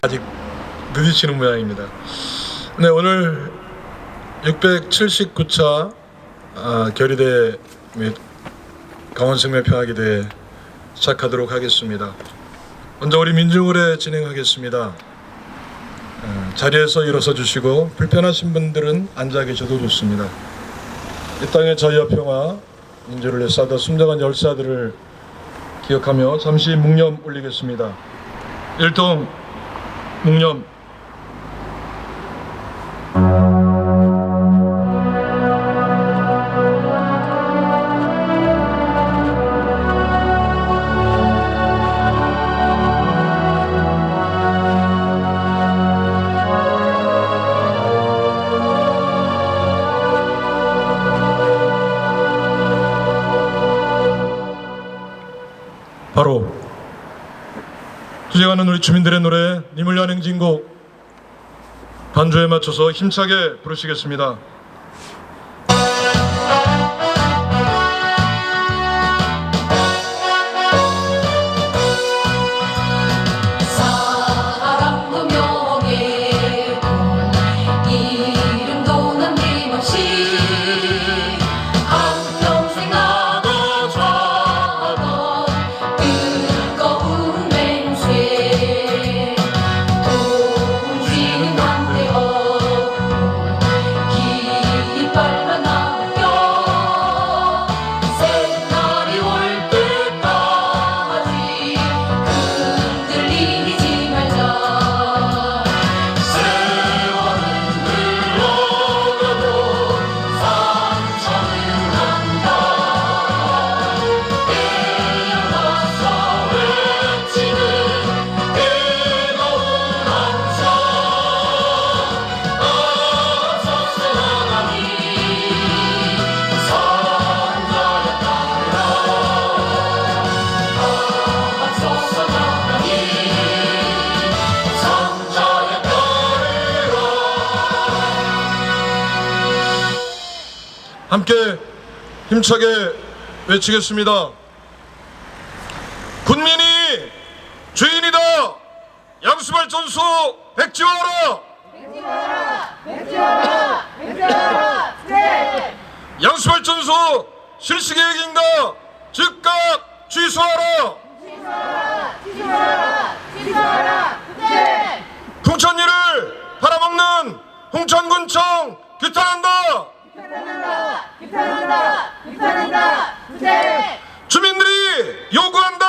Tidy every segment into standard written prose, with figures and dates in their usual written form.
아직 늦으시는 모양입니다. 네, 오늘 679차 결의대 및 강원생명 평화기대 시작하도록 하겠습니다. 먼저 우리 민중의례 진행하겠습니다. 자리에서 일어서 주시고 불편하신 분들은 앉아 계셔도 좋습니다. 이 땅의 자유와 평화, 민주를 위해 싸다 숨정한 열사들을 기억하며 잠시 묵념 올리겠습니다. 일동 묵념. 바로 투쟁하는 우리 주민들의 노래 님을 위한 행진곡 반주에 맞춰서 힘차게 부르시겠습니다. 함께 힘차게 외치겠습니다. 군민이 주인이다. 양수발전소 백지화하라. 백지화하라. 백지화하라. 백지화하라. 네. 양수발전소 실시계획인가 즉각 취소하라. 취소하라. 취소하라. 취소하라. 네. 풍천리를 팔아먹는 홍천군청 규탄한다. 규탄한다. 규탄한다. 규탄한다. 네. 주민들이 요구한다.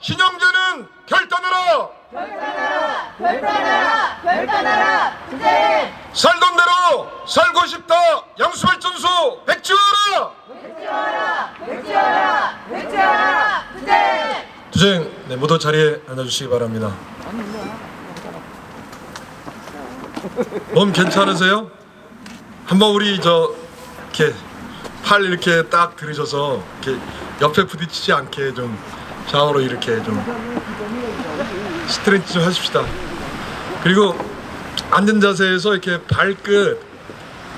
신형제는 결단하라. 결단하라. 결단하라. 결단하라. 네. 살던 대로 살고 싶다. 양수발전소 백지화하라. 백지화하라. 백지화하라. 백지화하라. 네. 투쟁 모두 자리에 앉아주시기 바랍니다. 몸 괜찮으세요? 한번 우리 이렇게 팔 이렇게 딱 들으셔서 이렇게 옆에 부딪히지 않게 좀 좌우로 이렇게 좀 스트레치 좀 하십시다. 그리고 앉은 자세에서 이렇게 발끝,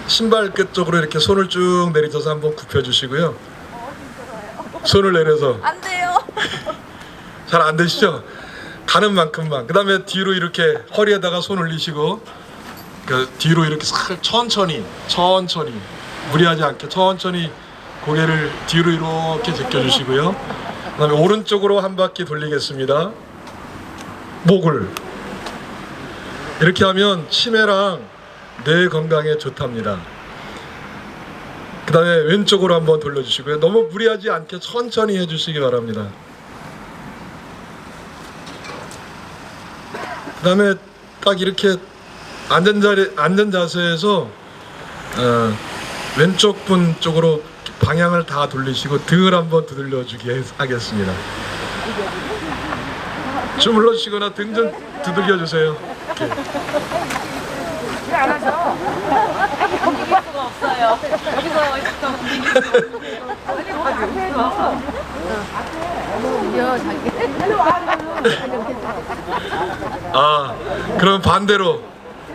신발끝 쪽으로 이렇게 손을 쭉 내리셔서 한번 굽혀주시고요. 손을 내려서 안 돼요. 잘 안 되시죠? 가는 만큼만. 그 다음에 뒤로 이렇게 허리에다가 손 올리시고 그 뒤로 이렇게 살 천천히 무리하지 않게 천천히 고개를 뒤로 이렇게 제껴주시고요. 그 다음에 오른쪽으로 한 바퀴 돌리겠습니다. 목을 이렇게 하면 치매랑 뇌 건강에 좋답니다. 그 다음에 왼쪽으로 한번 돌려주시고요. 너무 무리하지 않게 천천히 해주시기 바랍니다. 그 다음에 딱 이렇게 앉은 자세에서 왼쪽 분 쪽으로 방향을 다 돌리시고 등을 한번 두들려 주게 하겠습니다. 주물러 주시거나 등 좀 두들겨 주세요. 안 하죠. 움직일 수가 없어요. 여기서 그럼 반대로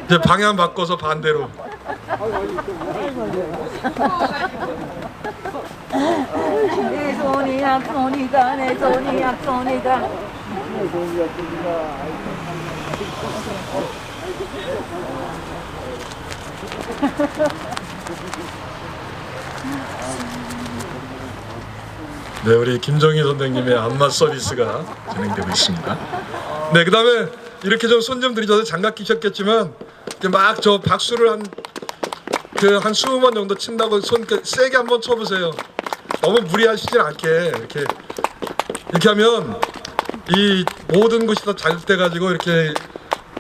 이제 방향 바꿔서 반대로. 내 손이 약손이다. 내 손이 약손이다. 네, 우리 김정희 선생님의 안마 서비스가 진행되고 있습니다. 네, 그 다음에 이렇게 좀 손 좀 들이셔서 장갑 끼셨겠지만 막 저 박수를 한 20번 정도 친다고 손 세게 한번 쳐보세요. 너무 무리하시진 않게 이렇게 하면 이 모든 곳이 다 자극돼 가지고 이렇게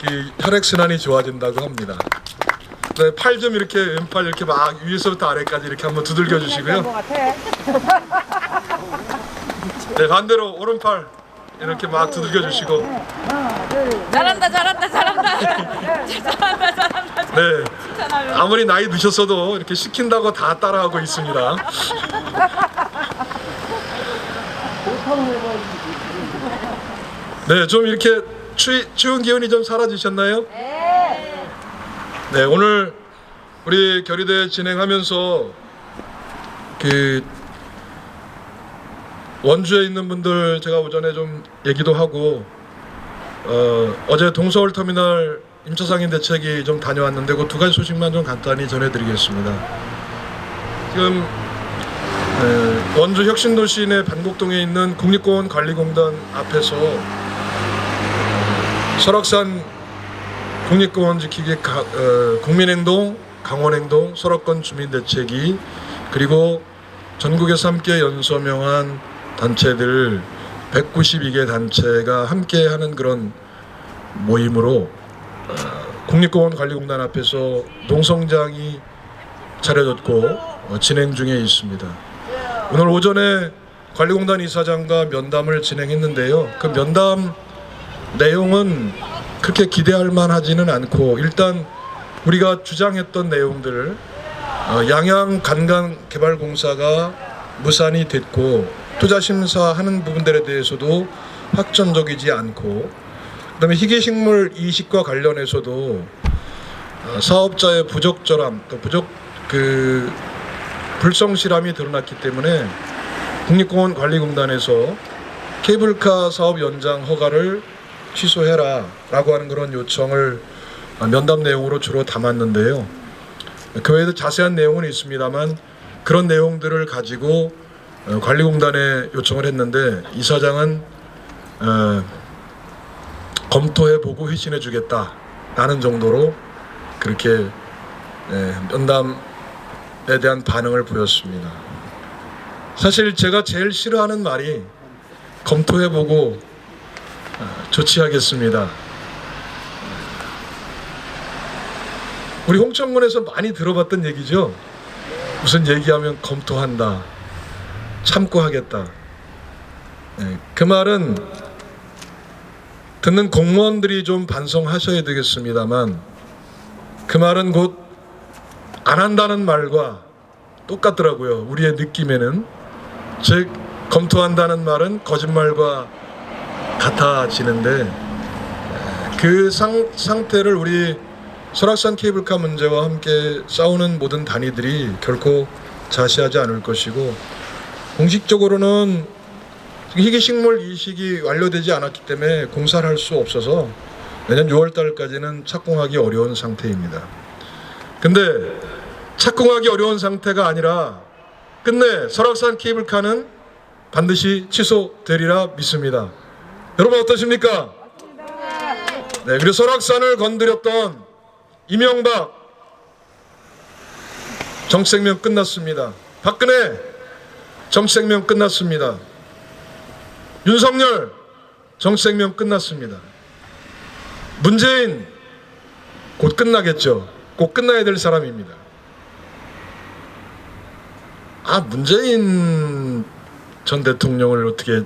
이 혈액 순환이 좋아진다고 합니다. 네, 팔 좀 이렇게 왼팔 이렇게 막 위에서부터 아래까지 이렇게 한번 두들겨 주시고요. 네, 반대로 오른팔 이렇게 막 두들겨 주시고. 잘한다 잘한다 잘한다 잘한다 잘한다. 네, 아무리 나이 드셨어도 이렇게 시킨다고 다 따라하고 있습니다. 네, 좀 이렇게 추운 기운이 좀 사라지셨나요? 네, 오늘 우리 결의대 진행하면서 그 원주에 있는 분들 제가 오전에 좀 얘기도 하고 어제 동서울 터미널 임차상인 대책이 좀 다녀왔는데 그 두 가지 소식만 좀 간단히 전해드리겠습니다. 지금 원주 혁신도시 내 반곡동에 있는 국립공원 관리공단 앞에서 설악산 국립공원 지키기 국민행동, 강원행동, 설악권 주민대책위 그리고 전국에서 함께 연서명한 단체들 192개 단체가 함께하는 그런 모임으로 국립공원 관리공단 앞에서 농성장이 차려졌고 진행 중에 있습니다. 오늘 오전에 관리공단 이사장과 면담을 진행했는데요. 그 면담 내용은 그렇게 기대할 만하지는 않고 일단 우리가 주장했던 내용들 양양 관광개발공사가 무산이 됐고 투자 심사하는 부분들에 대해서도 확정적이지 않고 그다음에 희귀식물 이식과 관련해서도 사업자의 부적절함 또 불성실함이 드러났기 때문에 국립공원 관리공단에서 케이블카 사업 연장 허가를 취소해라 라고 하는 그런 요청을 면담 내용으로 주로 담았는데요. 그 외에도 자세한 내용은 있습니다만 그런 내용들을 가지고 관리공단에 요청을 했는데 이사장은 검토해보고 회신해주겠다라는 정도로 그렇게 면담에 대한 반응을 보였습니다. 사실 제가 제일 싫어하는 말이 검토해보고 조치하겠습니다. 우리 홍천군에서 많이 들어봤던 얘기죠. 무슨 얘기하면 검토한다, 참고 하겠다. 그 말은 듣는 공무원들이 좀 반성하셔야 되겠습니다만 그 말은 곧 안 한다는 말과 똑같더라고요. 우리의 느낌에는. 즉 검토한다는 말은 거짓말과 같아지는데 그 상태를 우리 설악산 케이블카 문제와 함께 싸우는 모든 단위들이 결코 자시하지 않을 것이고 공식적으로는 희귀식물 이식이 완료되지 않았기 때문에 공사를 할 수 없어서 내년 6월 달까지는 착공하기 어려운 상태입니다. 근데 착공하기 어려운 상태가 아니라 끝내 설악산 케이블카는 반드시 취소되리라 믿습니다. 여러분 어떠십니까? 네, 그리고 설악산을 건드렸던 이명박 정치생명 끝났습니다. 박근혜 정치생명 끝났습니다. 윤석열 정치생명 끝났습니다. 문재인 곧 끝나겠죠. 곧 끝나야 될 사람입니다. 문재인 전 대통령을 어떻게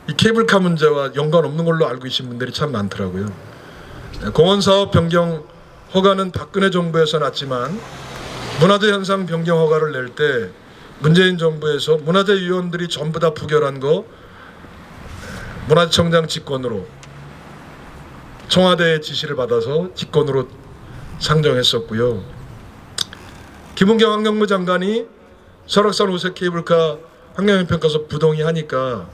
이 케이블카 문제와 연관 없는 걸로 알고 계신 분들이 참 많더라고요. 공원사업 변경 허가는 박근혜 정부에서 났지만 문화재 현상 변경 허가를 낼 때 문재인 정부에서 문화재 위원들이 전부 다 부결한 거 문화청장 직권으로 청와대의 지시를 받아서 직권으로 상정했었고요. 김은경 환경부 장관이 설악산 오색 케이블카 환경영향평가서 부동의하니까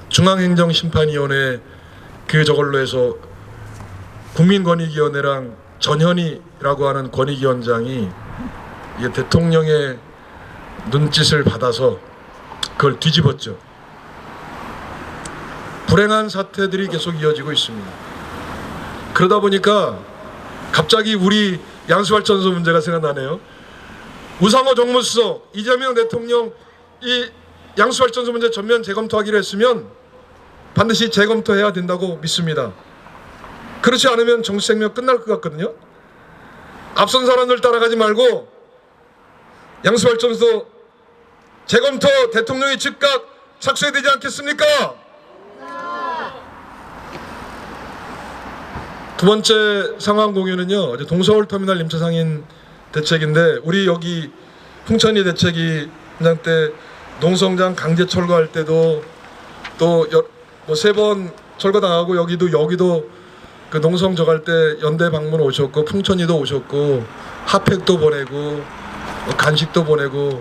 중앙행정심판위원회 저걸로 해서 국민권익위원회랑 전현희라고 하는 권익위원장이 이게 대통령의 눈짓을 받아서 그걸 뒤집었죠. 불행한 사태들이 계속 이어지고 있습니다. 그러다 보니까 갑자기 우리 양수발전소 문제가 생각나네요. 우상호 정무수석, 이재명 대통령 이 양수발전소 문제 전면 재검토하기로 했으면 반드시 재검토해야 된다고 믿습니다. 그렇지 않으면 정치생명 끝날 것 같거든요. 앞선 사람들 따라가지 말고 양수발전소 재검토 대통령이 즉각 착수해야 되지 않겠습니까? 두 번째 상황 공유는요, 어제 동서울터미널 임차 상인 대책인데, 우리 여기 풍천리 대책이 현장 때 농성장 강제 철거할 때도 또 뭐 3번 철거당하고 여기도 그 농성 저갈 때 연대 방문 오셨고 풍천리도 오셨고 핫팩도 보내고 뭐 간식도 보내고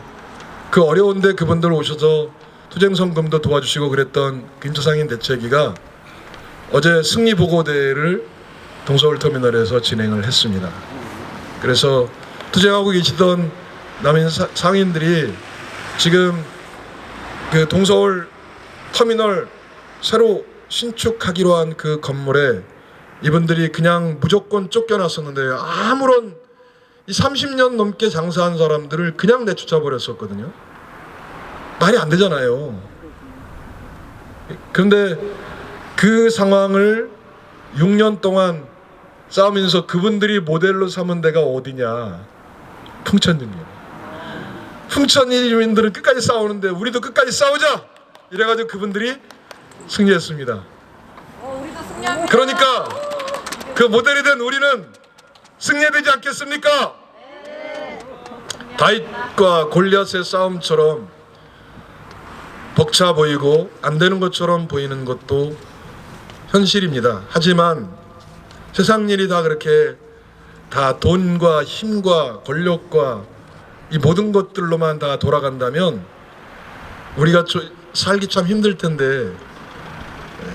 그 어려운데 그분들 오셔서 투쟁성금도 도와주시고 그랬던 그 임차상인 대책위가 어제 승리보고대회를 동서울터미널에서 진행을 했습니다. 그래서 투쟁하고 계시던 남인 상인들이 지금 그 동서울 터미널 새로 신축하기로 한 그 건물에 이분들이 그냥 무조건 쫓겨났었는데 아무런 이 30년 넘게 장사한 사람들을 그냥 내쫓아 버렸었거든요. 말이 안 되잖아요. 그런데 그 상황을 6년 동안 싸우면서 그분들이 모델로 삼은 데가 어디냐? 풍천리입니다. 풍천리 주민들은 끝까지 싸우는데 우리도 끝까지 싸우자! 이래가지고 그분들이 승리했습니다. 우리도 승리합니다. 그러니까 그 모델이 된 우리는 승리해야 되지 않겠습니까? 다윗과 골리앗의 싸움처럼 벅차 보이고 안 되는 것처럼 보이는 것도 현실입니다. 하지만 세상 일이 다 그렇게 다 돈과 힘과 권력과 이 모든 것들로만 다 돌아간다면 우리가 살기 참 힘들 텐데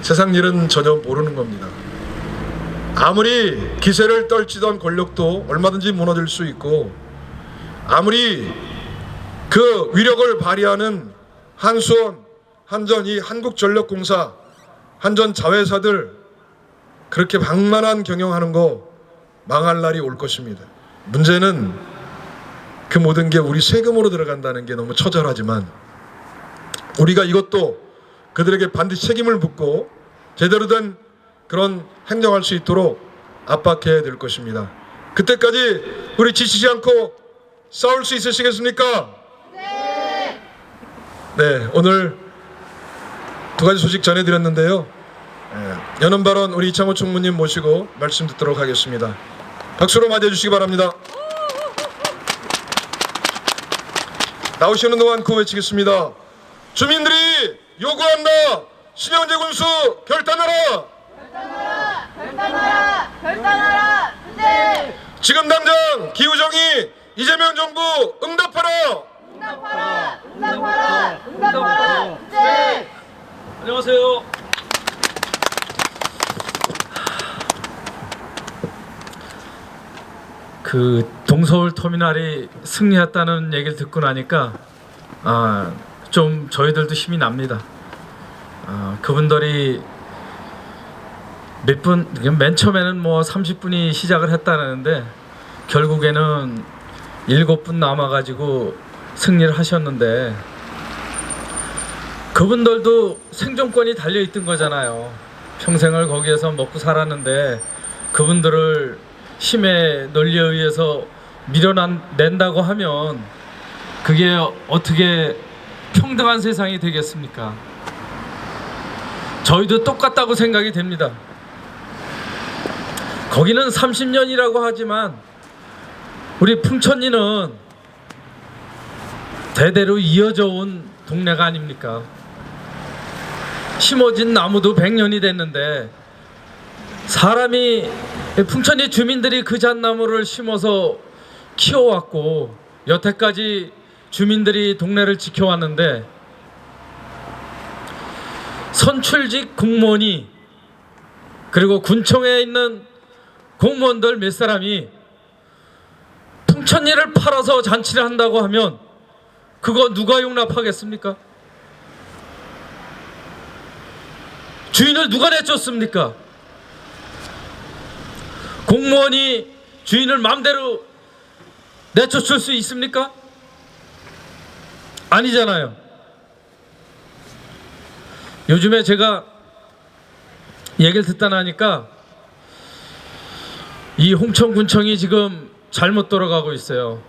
세상 일은 전혀 모르는 겁니다. 아무리 기세를 떨치던 권력도 얼마든지 무너질 수 있고, 아무리 그 위력을 발휘하는 한수원, 한전, 이 한국전력공사, 한전 자회사들 그렇게 방만한 경영하는 거 망할 날이 올 것입니다. 문제는 그 모든 게 우리 세금으로 들어간다는 게 너무 처절하지만 우리가 이것도 그들에게 반드시 책임을 묻고 제대로 된 그런 행정할 수 있도록 압박해야 될 것입니다. 그때까지 우리 지치지 않고 싸울 수 있으시겠습니까? 네, 오늘 두 가지 소식 전해드렸는데요. 연은 발언 우리 이창호 총무님 모시고 말씀 듣도록 하겠습니다. 박수로 맞이해 주시기 바랍니다. 나오시는 동안 구호 외치겠습니다. 주민들이 요구한다. 신영재 군수 결단하라. 결단하라. 투쟁. 지금 당장 기후정의 이재명 정부 응답하라. 응답하라. 투쟁. 안녕하세요. 그 동서울 터미널이 승리했다는 얘기를 듣고 나니까 좀 저희들도 힘이 납니다. 그분들이 맨 처음에는 뭐 30분이 시작을 했다는데 결국에는 7분 남아가지고 승리를 하셨는데, 그분들도 생존권이 달려있던 거잖아요. 평생을 거기에서 먹고 살았는데 그분들을 힘의 논리에 의해서 밀어낸다고 하면 그게 어떻게 평등한 세상이 되겠습니까? 저희도 똑같다고 생각이 됩니다. 거기는 30년이라고 하지만 우리 풍천리는 대대로 이어져 온 동네가 아닙니까? 심어진 나무도 100년이 됐는데 사람이, 풍천리 주민들이 그 잣나무를 심어서 키워왔고 여태까지 주민들이 동네를 지켜왔는데, 선출직 공무원이 그리고 군청에 있는 공무원들 몇 사람이 풍천리를 팔아서 잔치를 한다고 하면 그거 누가 용납하겠습니까? 주인을 누가 내쫓습니까? 공무원이 주인을 마음대로 내쫓을 수 있습니까? 아니잖아요. 요즘에 제가 얘기를 듣다 나니까 이 홍천군청이 지금 잘못 돌아가고 있어요.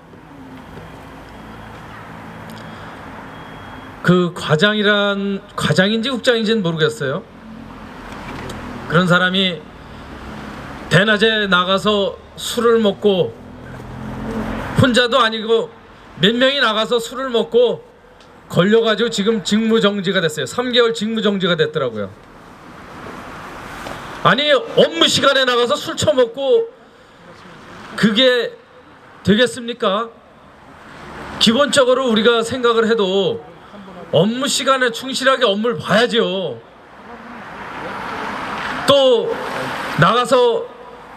그 과장인지 국장인지는 모르겠어요. 그런 사람이 대낮에 나가서 술을 먹고, 혼자도 아니고 몇 명이 나가서 술을 먹고 걸려가지고 지금 직무정지가 됐어요. 3개월 직무정지가 됐더라고요. 아니, 업무 시간에 나가서 술 처먹고 그게 되겠습니까? 기본적으로 우리가 생각을 해도 업무 시간에 충실하게 업무를 봐야죠. 또 나가서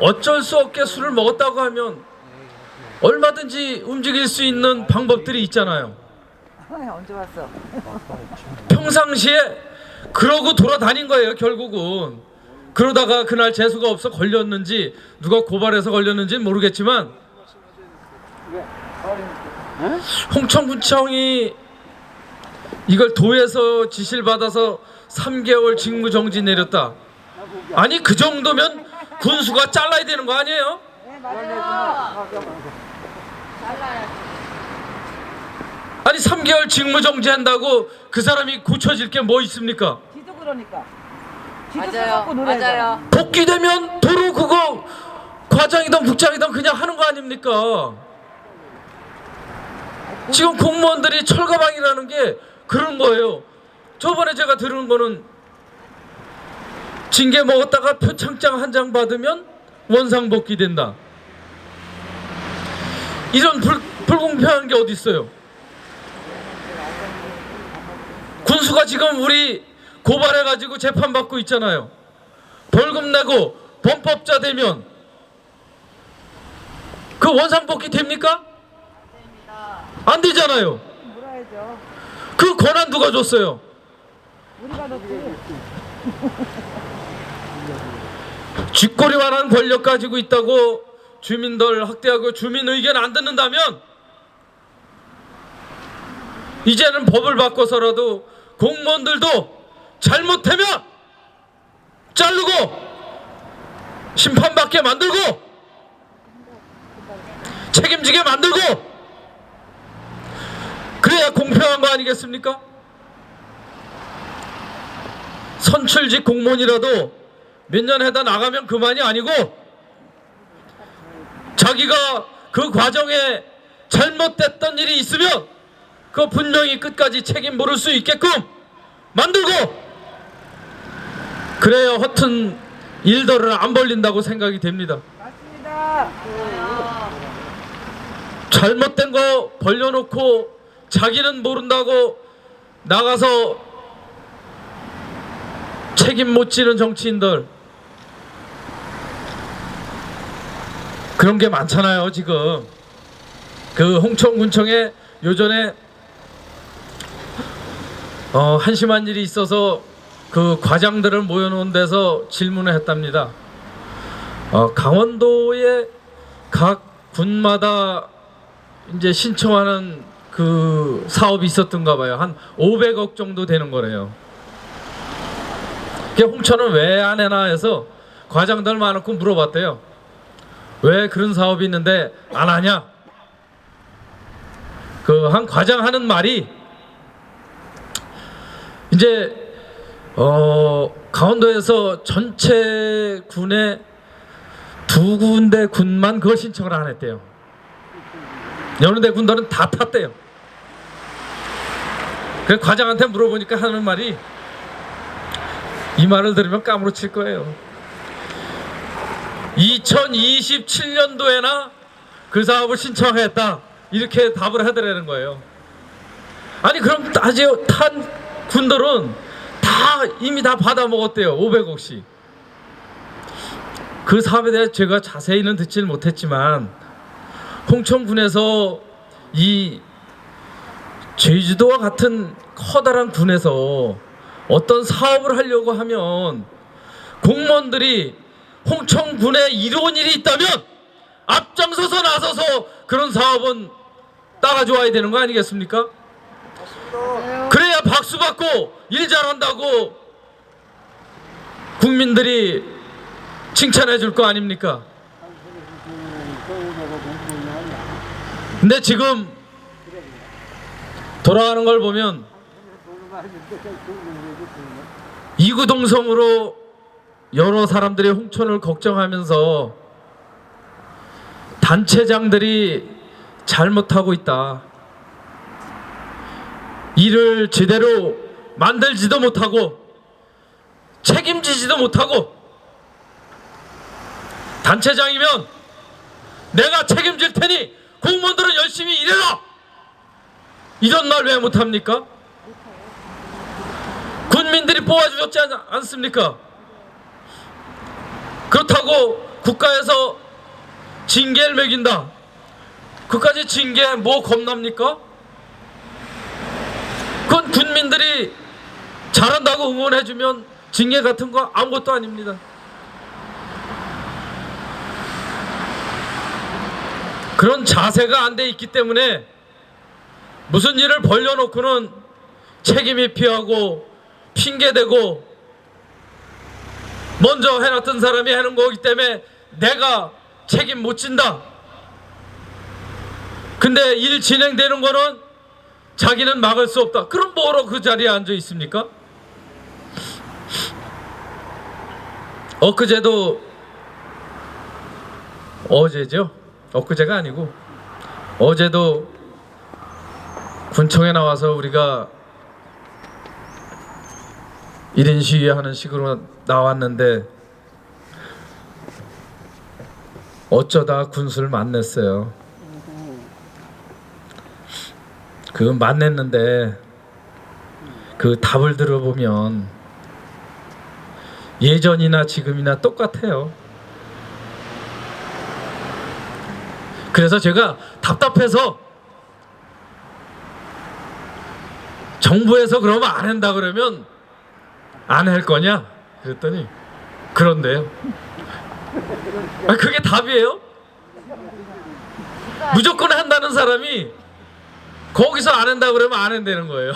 어쩔 수 없게 술을 먹었다고 하면 얼마든지 움직일 수 있는 방법들이 있잖아요. 언제 왔어? 평상시에 그러고 돌아다닌 거예요. 결국은 그러다가 그날 재수가 없어 걸렸는지 누가 고발해서 걸렸는지는 모르겠지만 홍천군청이 이걸 도에서 지시를 받아서 3개월 직무정지 내렸다. 아니, 그 정도면 군수가 잘라야 되는 거 아니에요? 네, 맞아요. 아니, 3개월 직무정지한다고 그 사람이 고쳐질 게 뭐 있습니까? 지도 그러니까. 지도 맞아요. 써갖고 놀아야 돼. 맞아요. 복귀되면 도로 그거 과장이든 국장이든 그냥 하는 거 아닙니까? 지금 공무원들이 철가방이라는 게 그런 거예요. 저번에 제가 들은 거는 징계 먹었다가 표창장 한 장 받으면 원상복귀 된다. 이런 불공평한 게 어디 있어요? 군수가 지금 우리 고발해가지고 재판받고 있잖아요. 벌금 내고 범법자 되면 그 원상복귀 됩니까? 안 되잖아요. 놀아야죠. 그 권한 누가 줬어요? 우리가 넣고. 쥐꼬리만한 권력 가지고 있다고 주민들 학대하고 주민 의견 안 듣는다면 이제는 법을 바꿔서라도 공무원들도 잘못하면 자르고 심판받게 만들고 책임지게 만들고 그래야 공평한 거 아니겠습니까? 선출직 공무원이라도 몇 년 해다 나가면 그만이 아니고 자기가 그 과정에 잘못됐던 일이 있으면 그 분명히 끝까지 책임 물을 수 있게끔 만들고 그래야 허튼 일들을 안 벌린다고 생각이 됩니다. 맞습니다. 잘못된 거 벌려놓고 자기는 모른다고 나가서 책임 못 지는 정치인들 그런 게 많잖아요. 지금 그 홍천군청에 요전에 한심한 일이 있어서 그 과장들을 모여놓은 데서 질문을 했답니다. 강원도의 각 군마다 이제 신청하는 그 사업이 있었던가 봐요. 한 500억 정도 되는 거래요. 홍천은 왜 안 해나 해서 과장들 많고 물어봤대요. 왜 그런 사업이 있는데 안 하냐? 그 한 과장 하는 말이 이제 강원도에서 전체 군에 2군데 군만 그걸 신청을 안 했대요. 여느 데 군들은 다 탔대요. 그래서 과장한테 물어보니까 하는 말이 이 말을 들으면 까무러칠 거예요. 2027년도에나 그 사업을 신청했다 이렇게 답을 하더라는 거예요. 아니 그럼 아직 탄 군들은 다 이미 다 받아 먹었대요. 500억씩. 그 사업에 대해 제가 자세히는 듣질 못했지만 홍천군에서 이 제주도와 같은 커다란 군에서 어떤 사업을 하려고 하면 공무원들이 홍천군에 이로운 일이 있다면 앞장서서 나서서 그런 사업은 따라줘야 되는 거 아니겠습니까? 그래야 박수 받고 일 잘한다고 국민들이 칭찬해 줄 거 아닙니까? 근데 지금 돌아가는 걸 보면 이구동성으로 여러 사람들이 홍천을 걱정하면서 단체장들이 잘못하고 있다. 일을 제대로 만들지도 못하고 책임지지도 못하고 단체장이면 내가 책임질 테니 공무원들은 열심히 일해라! 이런 말 왜 못합니까? 군민들이 뽑아주셨지 않습니까? 그렇다고 국가에서 징계를 매긴다. 그까지 징계 뭐 겁납니까? 그건 군민들이 잘한다고 응원해주면 징계 같은 거 아무것도 아닙니다. 그런 자세가 안 돼 있기 때문에 무슨 일을 벌려놓고는 책임이 피하고 핑계대고 먼저 해놨던 사람이 하는 거기 때문에 내가 책임 못 진다. 근데 일 진행되는 거는 자기는 막을 수 없다. 그럼 뭐로 그 자리에 앉아 있습니까? 엊그제도 어제죠? 엊그제가 아니고 어제도 군청에 나와서 우리가 1인 시위하는 식으로 나왔는데 어쩌다 군수를 만났어요. 그 만났는데 그 답을 들어보면 예전이나 지금이나 똑같아요. 그래서 제가 답답해서 정부에서 그러면 안 한다 그러면 안 할 거냐? 그랬더니 그런데요. 그게 답이에요? 무조건 한다는 사람이 거기서 안 한다 그러면 안 한다는 거예요.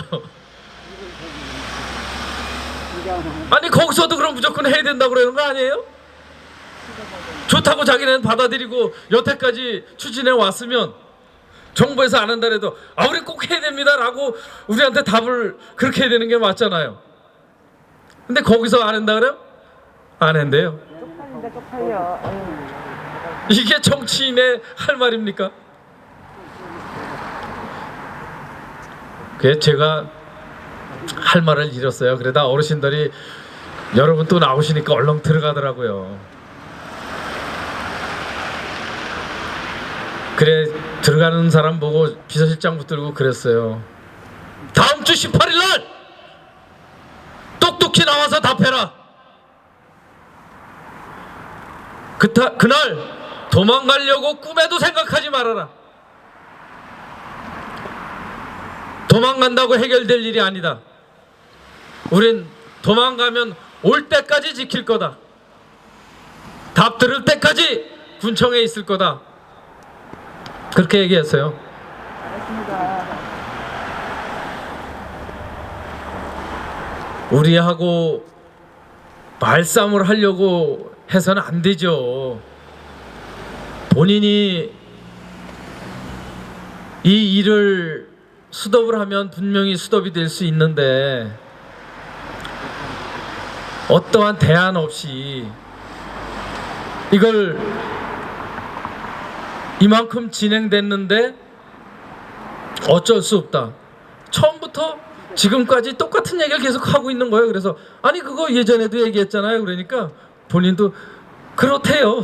아니 거기서도 그럼 무조건 해야 된다 그러는 거 아니에요? 좋다고 자기는 받아들이고 여태까지 추진해 왔으면 정부에서 안 한다 해도 우리 꼭 해야 됩니다 라고 우리한테 답을 그렇게 해야 되는 게 맞잖아요. 근데 거기서 안 한다 그래요? 안 한대요. 쪽팔린다 쪽팔려. 이게 정치인의 할 말입니까? 그게 제가 할 말을 잃었어요. 그러다 어르신들이 여러분 또 나오시니까 얼렁 들어가더라고요. 그래 들어가는 사람 보고 비서실장 붙들고 그랬어요. 다음 주 18일 날 똑똑히 나와서 답해라. 그날 도망가려고 꿈에도 생각하지 말아라. 도망간다고 해결될 일이 아니다. 우린 도망가면 올 때까지 지킬 거다. 답 들을 때까지 군청에 있을 거다. 그렇게 얘기했어요. 우리하고 말싸움을 하려고 해서는 안 되죠. 본인이 이 일을 수습을 하면 분명히 수습이 될 수 있는데 어떠한 대안 없이 이걸 이만큼 진행됐는데 어쩔 수 없다. 처음부터 지금까지 똑같은 얘기를 계속 하고 있는 거예요. 그래서 아니 그거 예전에도 얘기했잖아요. 그러니까 본인도 그렇대요.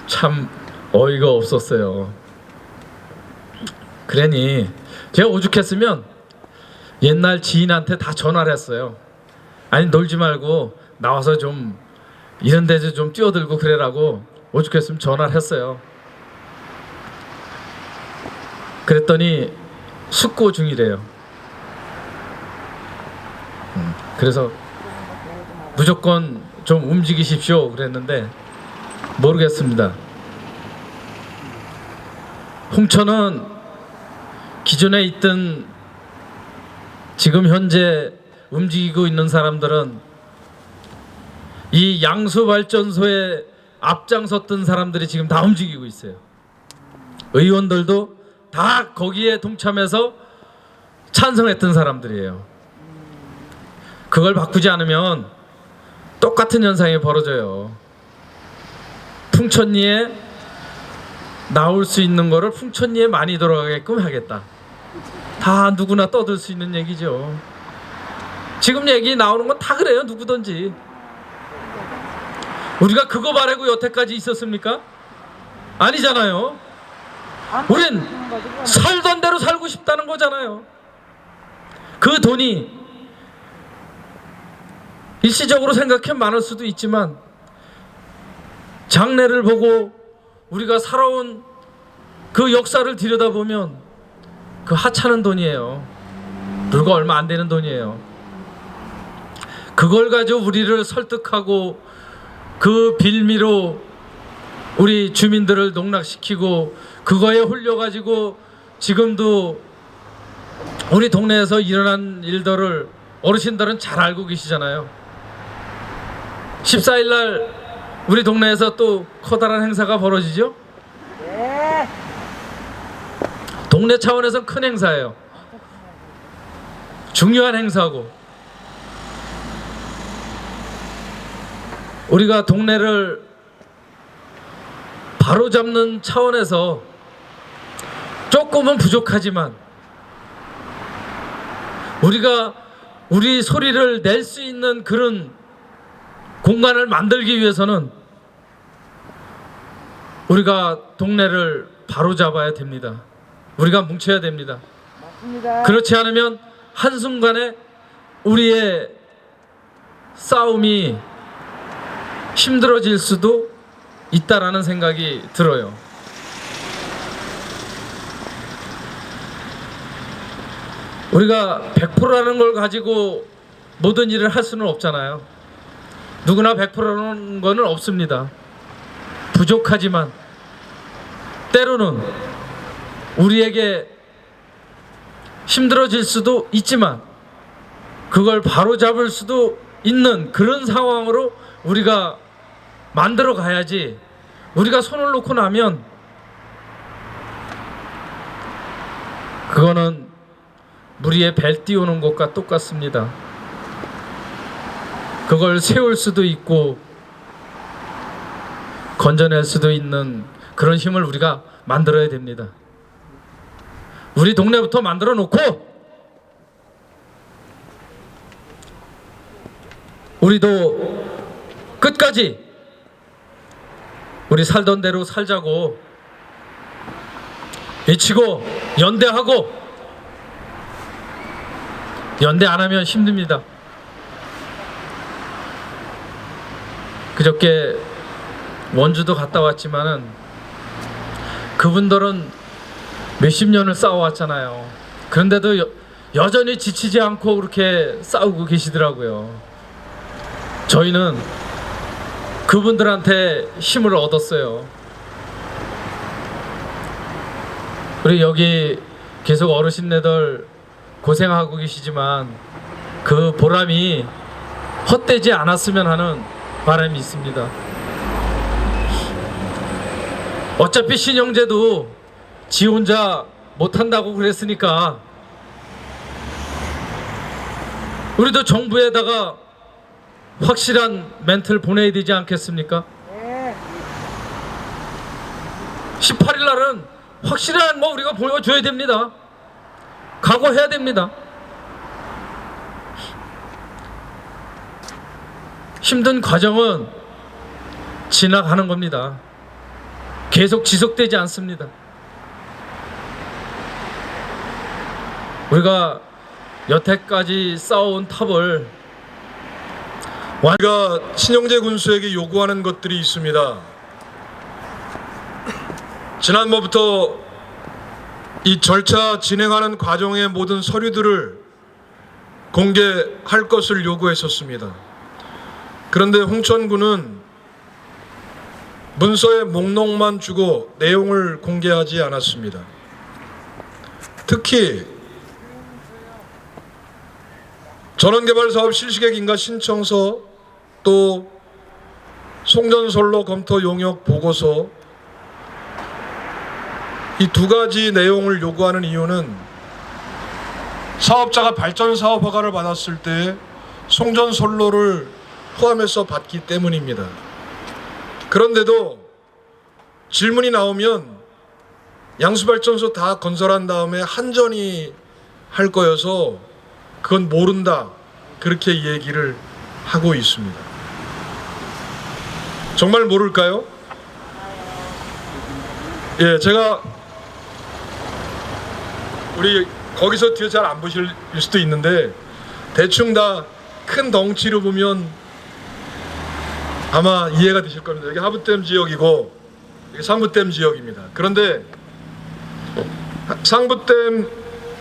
참 어이가 없었어요. 그러니 제가 오죽했으면 옛날 지인한테 다 전화를 했어요. 아니 놀지 말고 나와서 좀 이런 데서 좀 뛰어들고 그래라고 오죽했으면 전화를 했어요. 그랬더니 숙고 중이래요. 그래서 무조건 좀 움직이십시오 그랬는데 모르겠습니다. 홍천은 기존에 있던 지금 현재 움직이고 있는 사람들은 이 양수발전소에 앞장섰던 사람들이 지금 다 움직이고 있어요. 의원들도 다 거기에 동참해서 찬성했던 사람들이에요. 그걸 바꾸지 않으면 똑같은 현상이 벌어져요. 풍천리에 나올 수 있는 거를 풍천리에 많이 돌아가게끔 하겠다. 다 누구나 떠들 수 있는 얘기죠. 지금 얘기 나오는 건 다 그래요. 누구든지. 우리가 그거 바라고 여태까지 있었습니까? 아니잖아요. 우린 살던 대로 살고 싶다는 거잖아요. 그 돈이 일시적으로 생각해 많을 수도 있지만 장래를 보고 우리가 살아온 그 역사를 들여다보면 그 하찮은 돈이에요. 불과 얼마 안 되는 돈이에요. 그걸 가지고 우리를 설득하고 그 빌미로 우리 주민들을 농락시키고 그거에 홀려가지고 지금도 우리 동네에서 일어난 일들을 어르신들은 잘 알고 계시잖아요. 14일 날 우리 동네에서 또 커다란 행사가 벌어지죠. 네. 동네 차원에서 큰 행사예요. 중요한 행사고 우리가 동네를 바로잡는 차원에서 조금은 부족하지만 우리가 우리 소리를 낼 수 있는 그런 공간을 만들기 위해서는 우리가 동네를 바로잡아야 됩니다. 우리가 뭉쳐야 됩니다. 맞습니다. 그렇지 않으면 한순간에 우리의 싸움이 힘들어질 수도 있다라는 생각이 들어요. 우리가 100%라는 걸 가지고 모든 일을 할 수는 없잖아요. 누구나 100%라는 거는 없습니다. 부족하지만 때로는 우리에게 힘들어질 수도 있지만 그걸 바로잡을 수도 있는 그런 상황으로 우리가 만들어 가야지. 우리가 손을 놓고 나면 그거는 무리에 벨 띄우는 것과 똑같습니다. 그걸 세울 수도 있고 건져낼 수도 있는 그런 힘을 우리가 만들어야 됩니다. 우리 동네부터 만들어 놓고 우리도 끝까지 우리 살던 대로 살자고 외치고 연대하고, 연대 안 하면 힘듭니다. 그저께 원주도 갔다 왔지만은 그분들은 몇십 년을 싸워왔잖아요. 그런데도 여전히 지치지 않고 그렇게 싸우고 계시더라고요. 저희는 그분들한테 힘을 얻었어요. 우리 여기 계속 어르신네들 고생하고 계시지만 그 보람이 헛되지 않았으면 하는 바람이 있습니다. 어차피 신영제도 지 혼자 못한다고 그랬으니까 우리도 정부에다가 확실한 멘트를 보내야 되지 않겠습니까? 네. 18일 날은 확실한 거 우리가 보여줘야 됩니다. 각오해야 됩니다. 힘든 과정은 지나가는 겁니다. 계속 지속되지 않습니다. 우리가 여태까지 쌓아온 탑을 우리가 신영재 군수에게 요구하는 것들이 있습니다. 지난번부터 이 절차 진행하는 과정의 모든 서류들을 공개할 것을 요구했었습니다. 그런데 홍천군은 문서의 목록만 주고 내용을 공개하지 않았습니다. 특히 전원개발사업 실시계획 인가 신청서, 또 송전선로 검토 용역 보고서, 이 두 가지 내용을 요구하는 이유는 사업자가 발전사업 허가를 받았을 때 송전선로를 포함해서 받기 때문입니다. 그런데도 질문이 나오면 양수발전소 다 건설한 다음에 한전이 할 거여서 그건 모른다, 그렇게 얘기를 하고 있습니다. 정말 모를까요? 예, 제가 우리 거기서 뒤에 잘 안 보실 수도 있는데 대충 다 큰 덩치로 보면 아마 이해가 되실 겁니다. 여기 하부댐 지역이고 여기 상부댐 지역입니다. 그런데 상부댐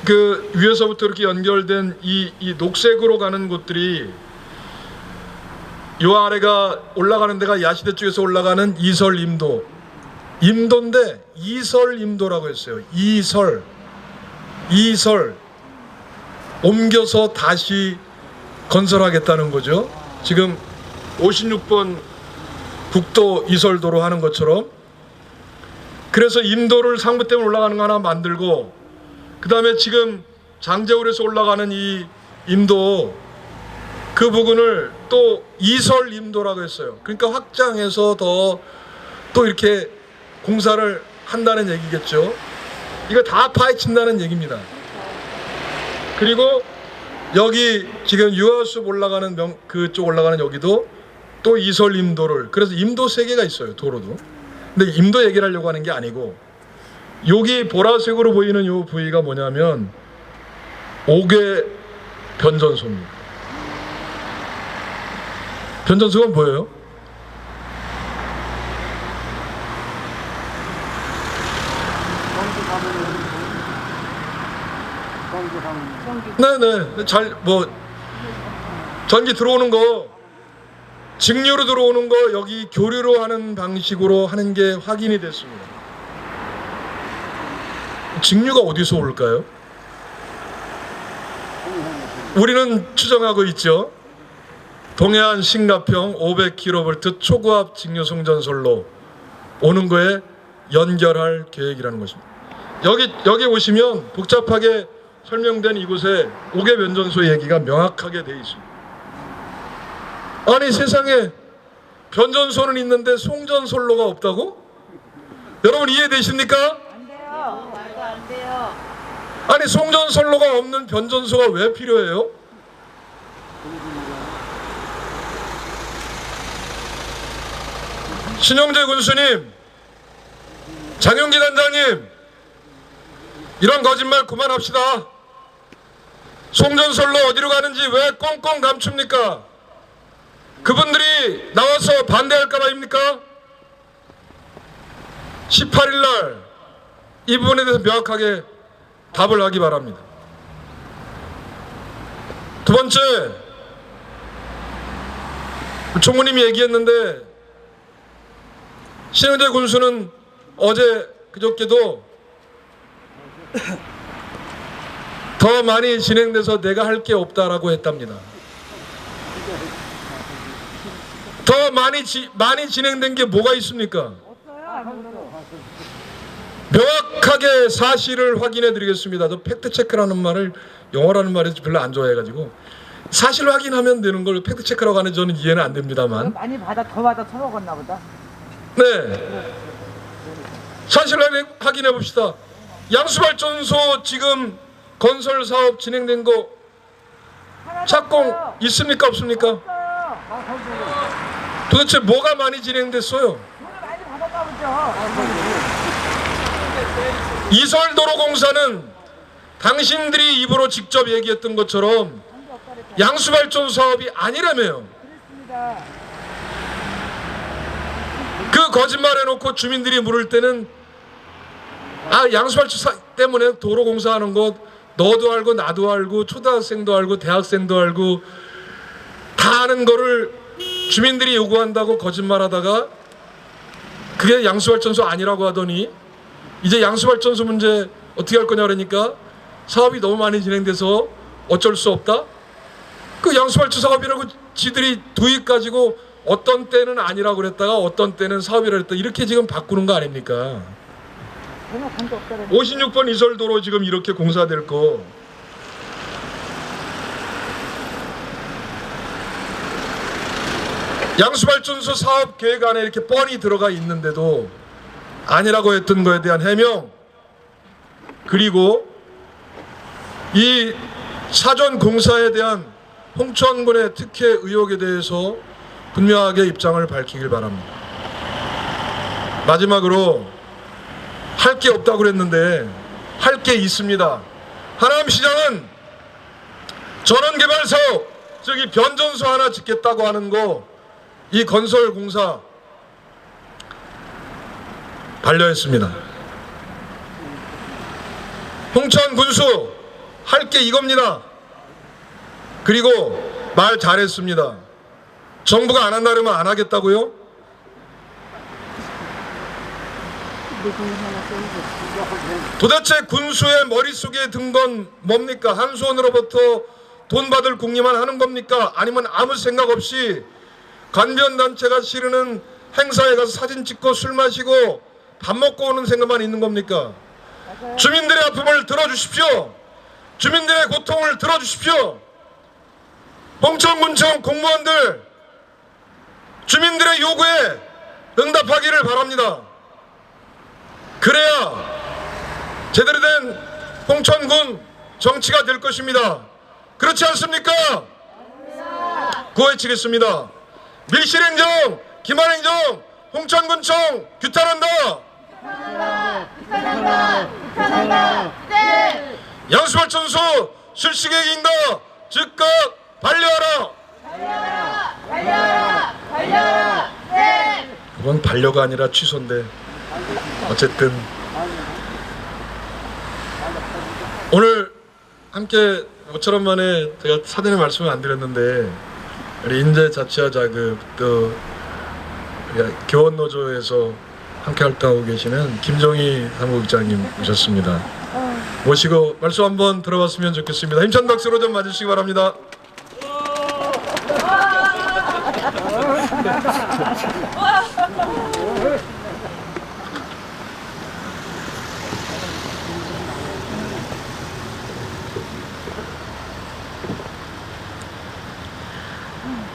그 위에서부터 이렇게 연결된 이 녹색으로 가는 곳들이 요 아래가 올라가는 데가 야시대 쪽에서 올라가는 이설임도, 임도인데 이설임도라고 했어요. 이설 옮겨서 다시 건설하겠다는 거죠. 지금 56번 국도 이설도로 하는 것처럼. 그래서 임도를 상부댐으로 올라가는 거 하나 만들고, 그 다음에 지금 장제울에서 올라가는 이 임도, 그 부분을 또 이설임도라고 했어요. 그러니까 확장해서 더 또 이렇게 공사를 한다는 얘기겠죠. 이거 다 파헤친다는 얘기입니다. 그리고 여기 지금 유아숲 올라가는 그쪽 올라가는 여기도 또 이설임도를, 그래서 임도 3개가 있어요, 도로도. 근데 임도 얘기를 하려고 하는 게 아니고, 여기 보라색으로 보이는 이 부위가 뭐냐면 5개 변전소입니다. 변전소가 뭐예요? 네네, 잘 전기 들어오는 거, 직류로 들어오는 거 여기 교류로 하는 방식으로 하는 게 확인이 됐습니다. 직류가 어디서 올까요? 우리는 추정하고 있죠. 동해안 신가평 500kV 초고압 직류 송전선로 오는 거에 연결할 계획이라는 것입니다. 여기 오시면 복잡하게 설명된 이곳에 5개 변전소 얘기가 명확하게 되어 있습니다. 아니, 세상에 변전소는 있는데 송전선로가 없다고? 여러분 이해되십니까? 안 돼요. 말도 안 돼요. 아니, 송전선로가 없는 변전소가 왜 필요해요? 신영재 군수님, 장영기 단장님, 이런 거짓말 그만합시다. 송전선로 어디로 가는지 왜 꽁꽁 감춥니까? 그분들이 나와서 반대할까 봐입니까? 18일 날 이 부분에 대해서 명확하게 답을 하기 바랍니다. 두 번째, 총무님이 얘기했는데 신영재 군수는 어제 그저께도 더 많이 진행돼서 내가 할 게 없다라고 했답니다. 더 많이 진행된 게 뭐가 있습니까? 명확하게 사실을 확인해 드리겠습니다. 저 팩트 체크라는 말을, 영어라는 말을 별로 안 좋아해가지고 사실 확인하면 되는 걸 팩트 체크라고 하는 저는 이해는 안 됩니다만. 많이 더 받아 처먹었나 보다. 네, 사실 확인해 봅시다. 양수발전소 지금 건설 사업 진행된 거 착공 있습니까, 없습니까? 도대체 뭐가 많이 진행됐어요? 돈을 많이 받았나 보죠. 이설도로 공사는 당신들이 입으로 직접 얘기했던 것처럼 양수발전 사업이 아니라며요. 그 거짓말 해놓고 주민들이 물을 때는 양수발주 때문에 도로 공사하는 것 너도 알고 나도 알고 초등학생도 알고 대학생도 알고 다 아는 거를 주민들이 요구한다고 거짓말하다가 그게 양수발전소 아니라고 하더니 이제 양수발전소 문제 어떻게 할 거냐 그러니까 사업이 너무 많이 진행돼서 어쩔 수 없다. 그 양수발주 사업이라고 지들이 도입 가지고 어떤 때는 아니라고 그랬다가 어떤 때는 사업이라고 그랬다. 이렇게 지금 바꾸는 거 아닙니까? 56번 이설도로 지금 이렇게 공사될 거 양수발전소 사업 계획 안에 이렇게 뻔히 들어가 있는데도 아니라고 했던 거에 대한 해명, 그리고 이 사전 공사에 대한 홍천군의 특혜 의혹에 대해서 분명하게 입장을 밝히길 바랍니다. 마지막으로 할 게 없다고 그랬는데 할 게 있습니다. 하남시장은 전원개발 사업, 저기 변전소 하나 짓겠다고 하는 거 이 건설 공사 반려했습니다. 홍천 군수 할 게 이겁니다. 그리고 말 잘했습니다. 정부가 안 한다 그러면 안 하겠다고요? 도대체 군수의 머릿속에 든 건 뭡니까? 한 손으로부터 돈 받을 궁리만 하는 겁니까? 아니면 아무 생각 없이 관변단체가 치르는 행사에 가서 사진 찍고 술 마시고 밥 먹고 오는 생각만 있는 겁니까? 주민들의 아픔을 들어주십시오. 주민들의 고통을 들어주십시오. 홍천군청 공무원들 주민들의 요구에 응답하기를 바랍니다. 그래야 제대로 된 홍천군 정치가 될 것입니다. 그렇지 않습니까? 구호외치겠습니다. 밀실행정, 기만행정, 홍천군청 규탄한다. 양수발전소 실시계획인가 즉각 반려하라. 그건 반려가 아니라 취소인데 어쨌든 오늘 함께 모처럼 만에 제가 사전에 말씀을 안 드렸는데 우리 인재자치화 자급 또 교원노조에서 함께 활동하고 계시는 김종희 사무국장님 오셨습니다. 모시고 말씀 한번 들어봤으면 좋겠습니다. 힘찬 박수로 좀 맞으시기 바랍니다.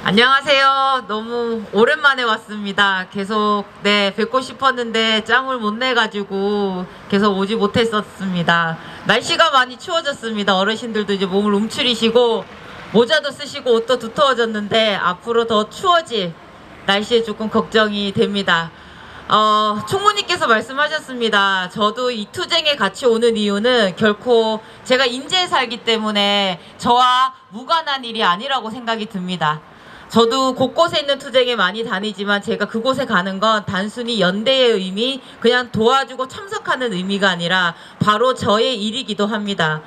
안녕하세요. 너무 오랜만에 왔습니다. 계속 뵙고 싶었는데 짬을 못 내가지고 계속 오지 못했었습니다. 날씨가 많이 추워졌습니다. 어르신들도 이제 몸을 움츠리시고 모자도 쓰시고 옷도 두터워졌는데 앞으로 더 추워질 날씨에 조금 걱정이 됩니다. 총무님께서 말씀하셨습니다. 저도 이 투쟁에 같이 오는 이유는 결코 제가 인제에 살기 때문에 저와 무관한 일이 아니라고 생각이 듭니다. 저도 곳곳에 있는 투쟁에 많이 다니지만 제가 그곳에 가는 건 단순히 연대의 의미, 그냥 도와주고 참석하는 의미가 아니라 바로 저의 일이기도 합니다.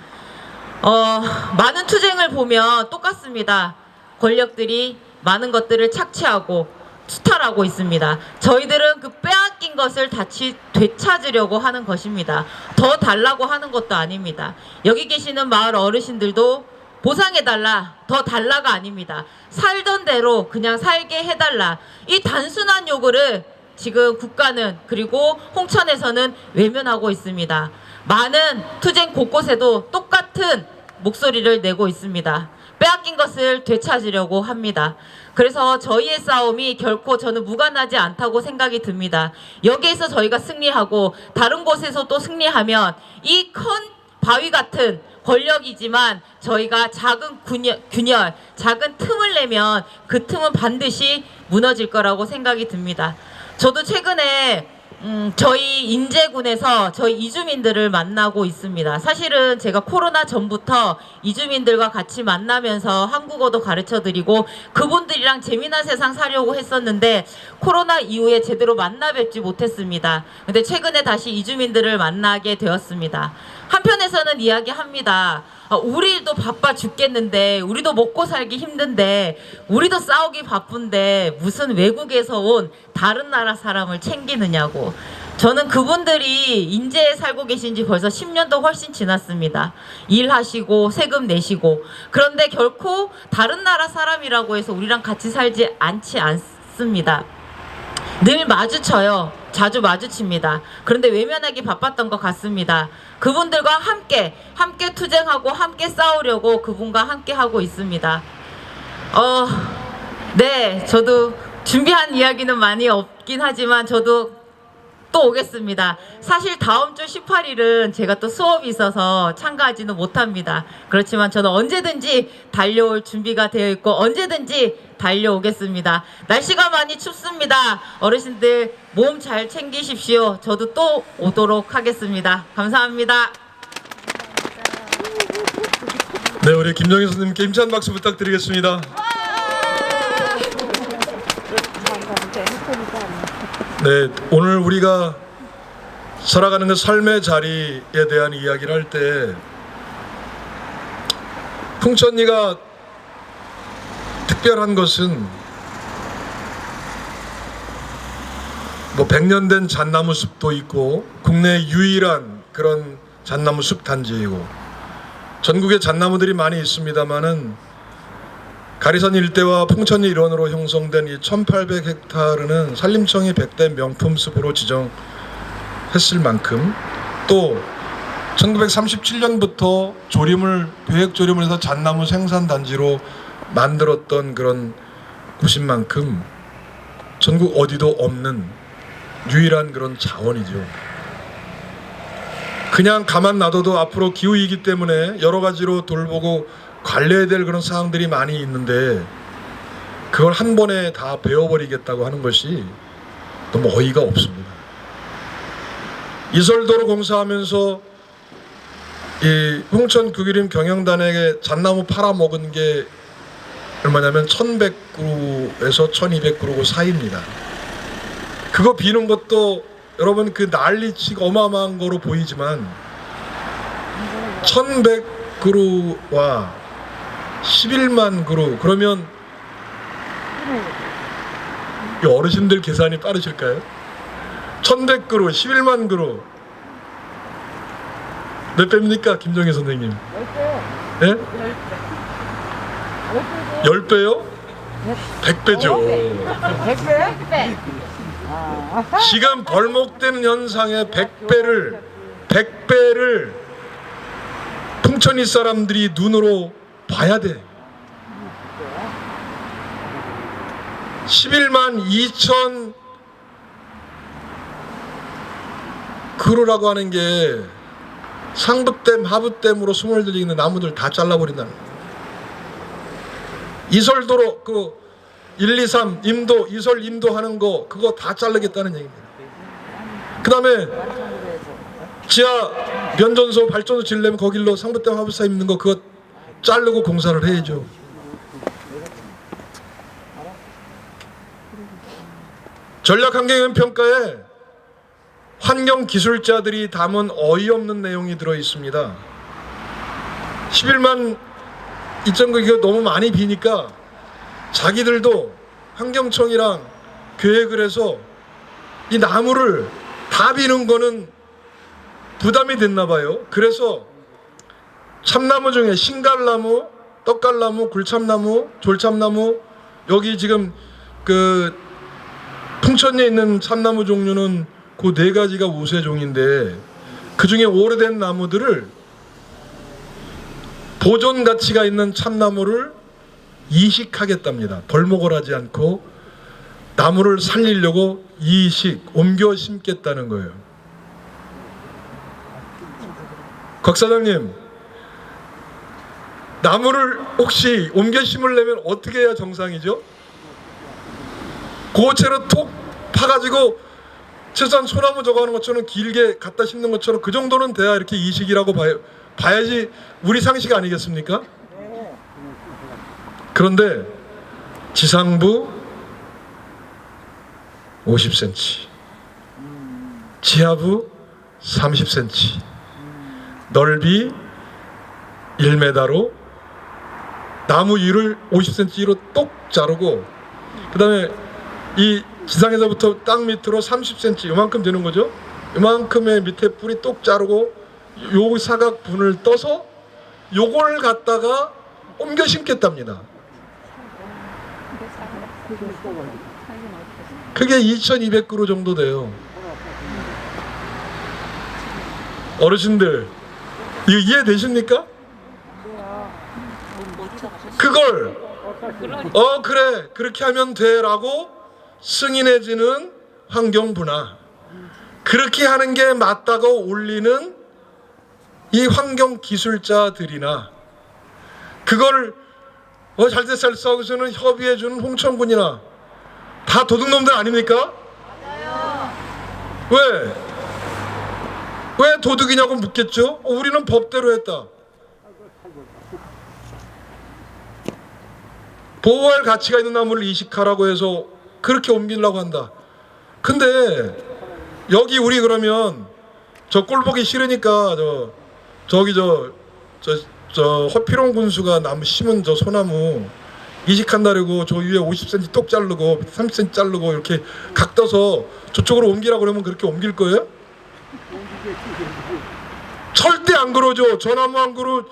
많은 투쟁을 보면 똑같습니다. 권력들이 많은 것들을 착취하고 수탈하고 있습니다. 저희들은 그 빼앗긴 것을 다시 되찾으려고 하는 것입니다. 더 달라고 하는 것도 아닙니다. 여기 계시는 마을 어르신들도 보상해달라, 더 달라가 아닙니다. 살던 대로 그냥 살게 해달라. 이 단순한 요구를 지금 국가는 그리고 홍천에서는 외면하고 있습니다. 많은 투쟁 곳곳에도 똑같은 목소리를 내고 있습니다. 빼앗긴 것을 되찾으려고 합니다. 그래서 저희의 싸움이 결코 저는 무관하지 않다고 생각이 듭니다. 여기에서 저희가 승리하고 다른 곳에서 또 승리하면 이 큰 바위 같은 권력이지만 저희가 작은 균열, 작은 틈을 내면 그 틈은 반드시 무너질 거라고 생각이 듭니다. 저도 최근에 저희 인제군에서 저희 이주민들을 만나고 있습니다. 사실은 제가 코로나 전부터 이주민들과 같이 만나면서 한국어도 가르쳐드리고 그분들이랑 재미난 세상 살려고 했었는데 코로나 이후에 제대로 만나 뵙지 못했습니다. 근데 최근에 다시 이주민들을 만나게 되었습니다. 한편에서는 이야기합니다. 우리도 바빠 죽겠는데, 우리도 먹고 살기 힘든데, 우리도 싸우기 바쁜데 무슨 외국에서 온 다른 나라 사람을 챙기느냐고. 저는 그분들이 인제에 살고 계신 지 벌써 10년도 훨씬 지났습니다. 일하시고 세금 내시고. 그런데 결코 다른 나라 사람이라고 해서 우리랑 같이 살지 않지 않습니다. 늘 마주쳐요. 자주 마주칩니다. 그런데 외면하기 바빴던 것 같습니다. 그분들과 함께 투쟁하고 함께 싸우려고 그분과 함께 하고 있습니다. 네, 저도 준비한 이야기는 많이 없긴 하지만 저도 또 오겠습니다. 사실 다음 주 18일은 제가 또 수업이 있어서 참가하지는 못합니다. 그렇지만 저는 언제든지 달려올 준비가 되어 있고 언제든지 달려오겠습니다. 날씨가 많이 춥습니다. 어르신들 몸 잘 챙기십시오. 저도 또 오도록 하겠습니다. 감사합니다. 네, 우리 김정희 선생님께 힘찬 박수 부탁드리겠습니다. 네, 오늘 우리가 살아가는 그 삶의 자리에 대한 이야기를 할 때 풍천리가 특별한 것은 뭐 100년 된 잣나무 숲도 있고 국내 유일한 그런 잣나무 숲 단지이고 전국에 잣나무들이 많이 있습니다만은 가리산 일대와 풍천리 일원으로 형성된 이 1800헥타르는 산림청이 100대 명품숲으로 지정했을 만큼 또 1937년부터 계획 조림을 해서 잣나무 생산단지로 만들었던 그런 곳인 만큼 전국 어디도 없는 유일한 그런 자원이죠. 그냥 가만 놔둬도 앞으로 기후이기 때문에 여러 가지로 돌보고 관리해야 될 그런 사항들이 많이 있는데 그걸 한 번에 다 베어버리겠다고 하는 것이 너무 어이가 없습니다. 이설도로 공사하면서 이 홍천 구기림 경영단에게 잣나무 팔아먹은 게 얼마냐면 1100그루에서 1200그루 사이입니다. 그거 비는 것도 여러분 그 난리치고 어마어마한 거로 보이지만 1100그루와 11만 그루 그러면 이 어르신들 계산이 빠르실까요? 1100그루 11만 그루 몇 배입니까 김정희 선생님? 10배. 예? 10배요? 100배죠. 100배? 지금 벌목된 현상의 100배를 풍천리 사람들이 눈으로 봐야 돼. 11만 2천 그루라고 하는 게 상부댐, 하부댐으로 숨을 들이는 나무들 다 잘라버린다는 거예요. 이설도로 그 1, 2, 3 임도, 이설 임도 하는 거 그거 다 자르겠다는 얘기입니다. 그 다음에 지하 면전소 발전소 지려면 거길로 상부댐, 하부댐 있는 거 그거 자르고 공사를 해야죠. 전략환경영향평가에 환경기술자들이 담은 어이없는 내용이 들어있습니다. 11만 2.9 이거 너무 많이 비니까 자기들도 환경청이랑 계획을 해서 이 나무를 다 비는 거는 부담이 됐나 봐요. 그래서 참나무 중에 신갈나무, 떡갈나무, 굴참나무, 졸참나무 여기 지금 그 풍천리에 있는 참나무 종류는 그 4가지가 우세종인데 그 중에 오래된 나무들을 보존 가치가 있는 참나무를 이식하겠답니다. 벌목을 하지 않고 나무를 살리려고 이식, 옮겨 심겠다는 거예요. 곽 사장님, 나무를 혹시 옮겨 심으려면 어떻게 해야 정상이죠? 고체로 톡 파가지고 최소한 소나무 저거 하는 것처럼 길게 갖다 심는 것처럼 그 정도는 돼야 이렇게 이식이라고 봐야지 우리 상식 아니겠습니까? 그런데 지상부 50cm, 지하부 30cm, 넓이 1m로 나무 위를 50cm로 똑 자르고, 그 다음에 이 지상에서부터 땅 밑으로 30cm 이만큼 되는 거죠. 이만큼의 밑에 뿌리 똑 자르고 요 사각분을 떠서 요걸 갖다가 옮겨 심겠답니다. 그게 2200그루 정도 돼요. 어르신들 이거 이해되십니까? 그걸 그래 그렇게 하면 돼 라고 승인해지는 환경부나 그렇게 하는 게 맞다고 올리는 이 환경기술자들이나 그걸 잘됐어 하고서는 협의해주는 홍천군이나 다 도둑놈들 아닙니까? 맞아요. 왜 도둑이냐고 묻겠죠? 우리는 법대로 했다. 보호할 가치가 있는 나무를 이식하라고 해서 그렇게 옮기려고 한다. 근데 여기 우리 그러면 저 꼴 보기 싫으니까 저기 허피롱 군수가 나무 심은 저 소나무 이식한다고 저 위에 50cm 똑 자르고 30cm 자르고 이렇게 각 떠서 저쪽으로 옮기라고 그러면 그렇게 옮길 거예요? 절대 안 그러죠. 저 나무 한 그루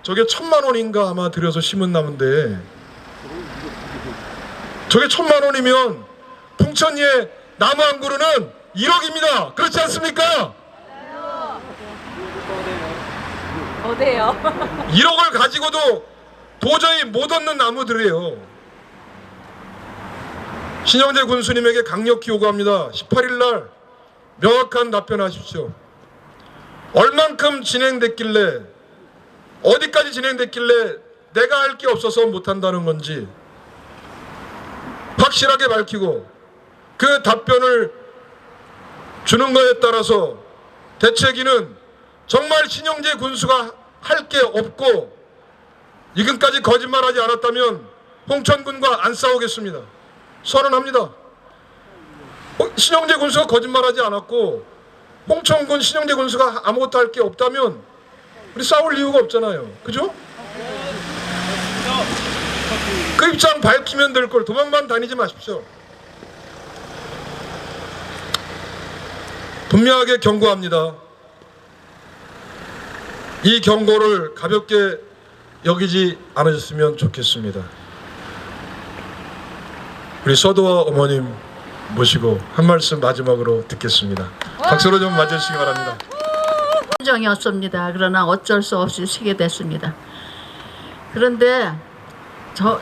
저게 1000만 원인가 아마 들여서 심은 나무인데 저게 1000만 원이면 풍천리에 나무 한 그루는 1억입니다. 그렇지 않습니까? 어때요? 1억을 가지고도 도저히 못 얻는 나무들이에요. 신영재 군수님에게 강력히 요구합니다. 18일날 명확한 답변하십시오. 얼만큼 진행됐길래 어디까지 진행됐길래 내가 할 게 없어서 못한다는 건지 확실하게 밝히고 그 답변을 주는 거에 따라서 대책위는 정말 신영재 군수가 할 게 없고 지금까지 거짓말하지 않았다면 홍천군과 안 싸우겠습니다. 선언합니다. 신영재 군수가 거짓말하지 않았고 홍천군 신영재 군수가 아무것도 할 게 없다면 우리 싸울 이유가 없잖아요. 그죠? 그 입장 밝히면 될 걸 도망만 다니지 마십시오. 분명하게 경고합니다. 이 경고를 가볍게 여기지 않으셨으면 좋겠습니다. 우리 서도와 어머님 모시고 한 말씀 마지막으로 듣겠습니다. 박수로 좀 맞으시기 바랍니다. 정이었습니다. 그러나 어쩔 수 없이 쉬게 됐습니다. 그런데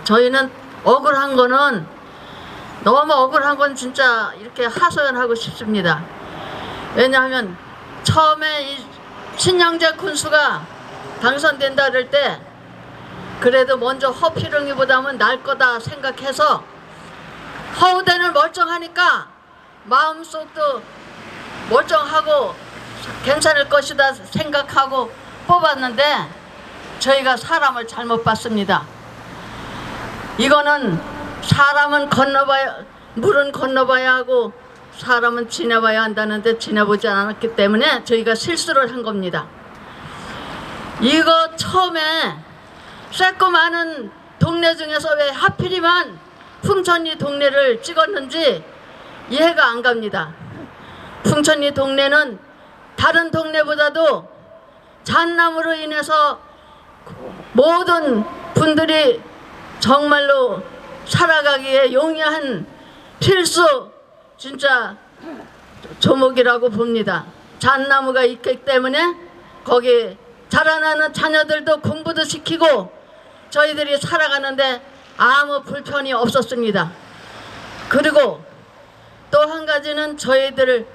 저희는 억울한 거는 너무 억울한 건 진짜 이렇게 하소연하고 싶습니다. 왜냐하면 처음에 이 신영재 군수가 당선된다 그럴 때 그래도 먼저 허피릉이보다는 날 거다 생각해서 허우대는 멀쩡하니까 마음속도 멀쩡하고 괜찮을 것이다 생각하고 뽑았는데 저희가 사람을 잘못 봤습니다. 이거는 사람은 물은 건너봐야 하고 사람은 지나봐야 한다는데 지나보지 않았기 때문에 저희가 실수를 한 겁니다. 이거 처음에 쬐꼬마한 동네 중에서 왜 하필이만 풍천리 동네를 찍었는지 이해가 안 갑니다. 풍천리 동네는 다른 동네보다도 잣나무로 인해서 모든 분들이 정말로 살아가기에 용이한 필수 진짜 조목이라고 봅니다. 잣나무가 있기 때문에 거기 자라나는 자녀들도 공부도 시키고 저희들이 살아가는데 아무 불편이 없었습니다. 그리고 또 한 가지는 저희들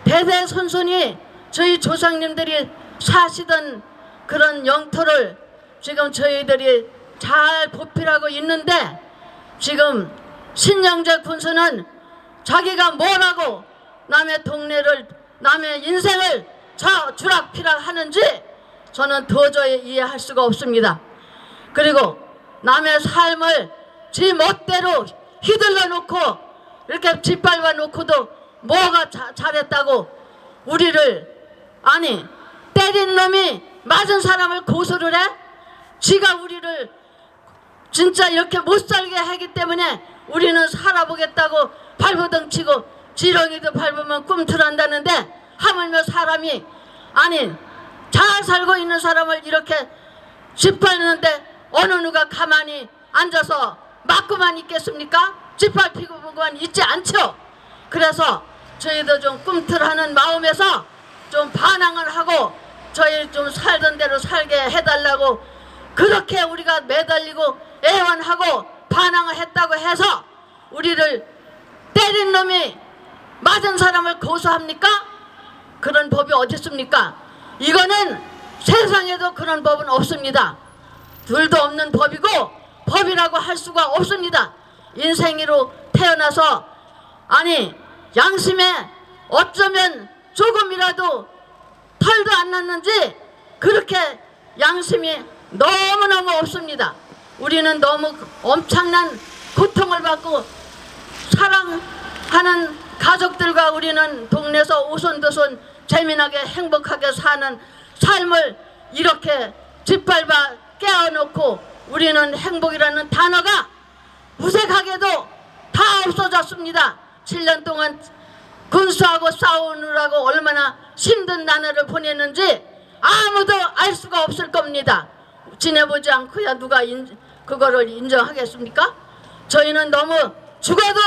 대대손손이 저희 조상님들이 사시던 그런 영토를 지금 저희들이 잘 보필하고 있는데 지금 신영재 군수는 자기가 뭐라고 남의 동네를 남의 인생을 주락피락 하는지 저는 도저히 이해할 수가 없습니다. 그리고 남의 삶을 지 멋대로 휘둘러 놓고 이렇게 짓밟아 놓고도 뭐가 잘했다고 우리를 아니 때린 놈이 맞은 사람을 고소를 해? 지가 우리를 진짜 이렇게 못살게 하기 때문에 우리는 살아보겠다고 발버둥 치고 지렁이도 밟으면 꿈틀한다는데 하물며 사람이 아니 잘 살고 있는 사람을 이렇게 짓밟는데 어느 누가 가만히 앉아서 맞고만 있겠습니까? 짓밟히고만 있지 않죠. 그래서 저희도 좀 꿈틀하는 마음에서 좀 반항을 하고 저희 좀 살던 대로 살게 해달라고 그렇게 우리가 매달리고 애원하고 반항을 했다고 해서 우리를 때린 놈이 맞은 사람을 고소합니까? 그런 법이 어디 있습니까? 이거는 세상에도 그런 법은 없습니다. 둘도 없는 법이고 법이라고 할 수가 없습니다. 인생으로 태어나서 아니 양심에 어쩌면 조금이라도 털도 안 났는지 그렇게 양심이 너무너무 없습니다. 우리는 너무 엄청난 고통을 받고 사랑하는 가족들과 우리는 동네에서 오손도손 재미나게 행복하게 사는 삶을 이렇게 짓밟아 깨어놓고 우리는 행복이라는 단어가 무색하게도 다 없어졌습니다. 7년 동안 군수하고 싸우느라고 얼마나 힘든 나날을 보냈는지 아무도 알 수가 없을 겁니다. 지내보지 않고야 누가 그거를 인정하겠습니까? 저희는 너무 죽어도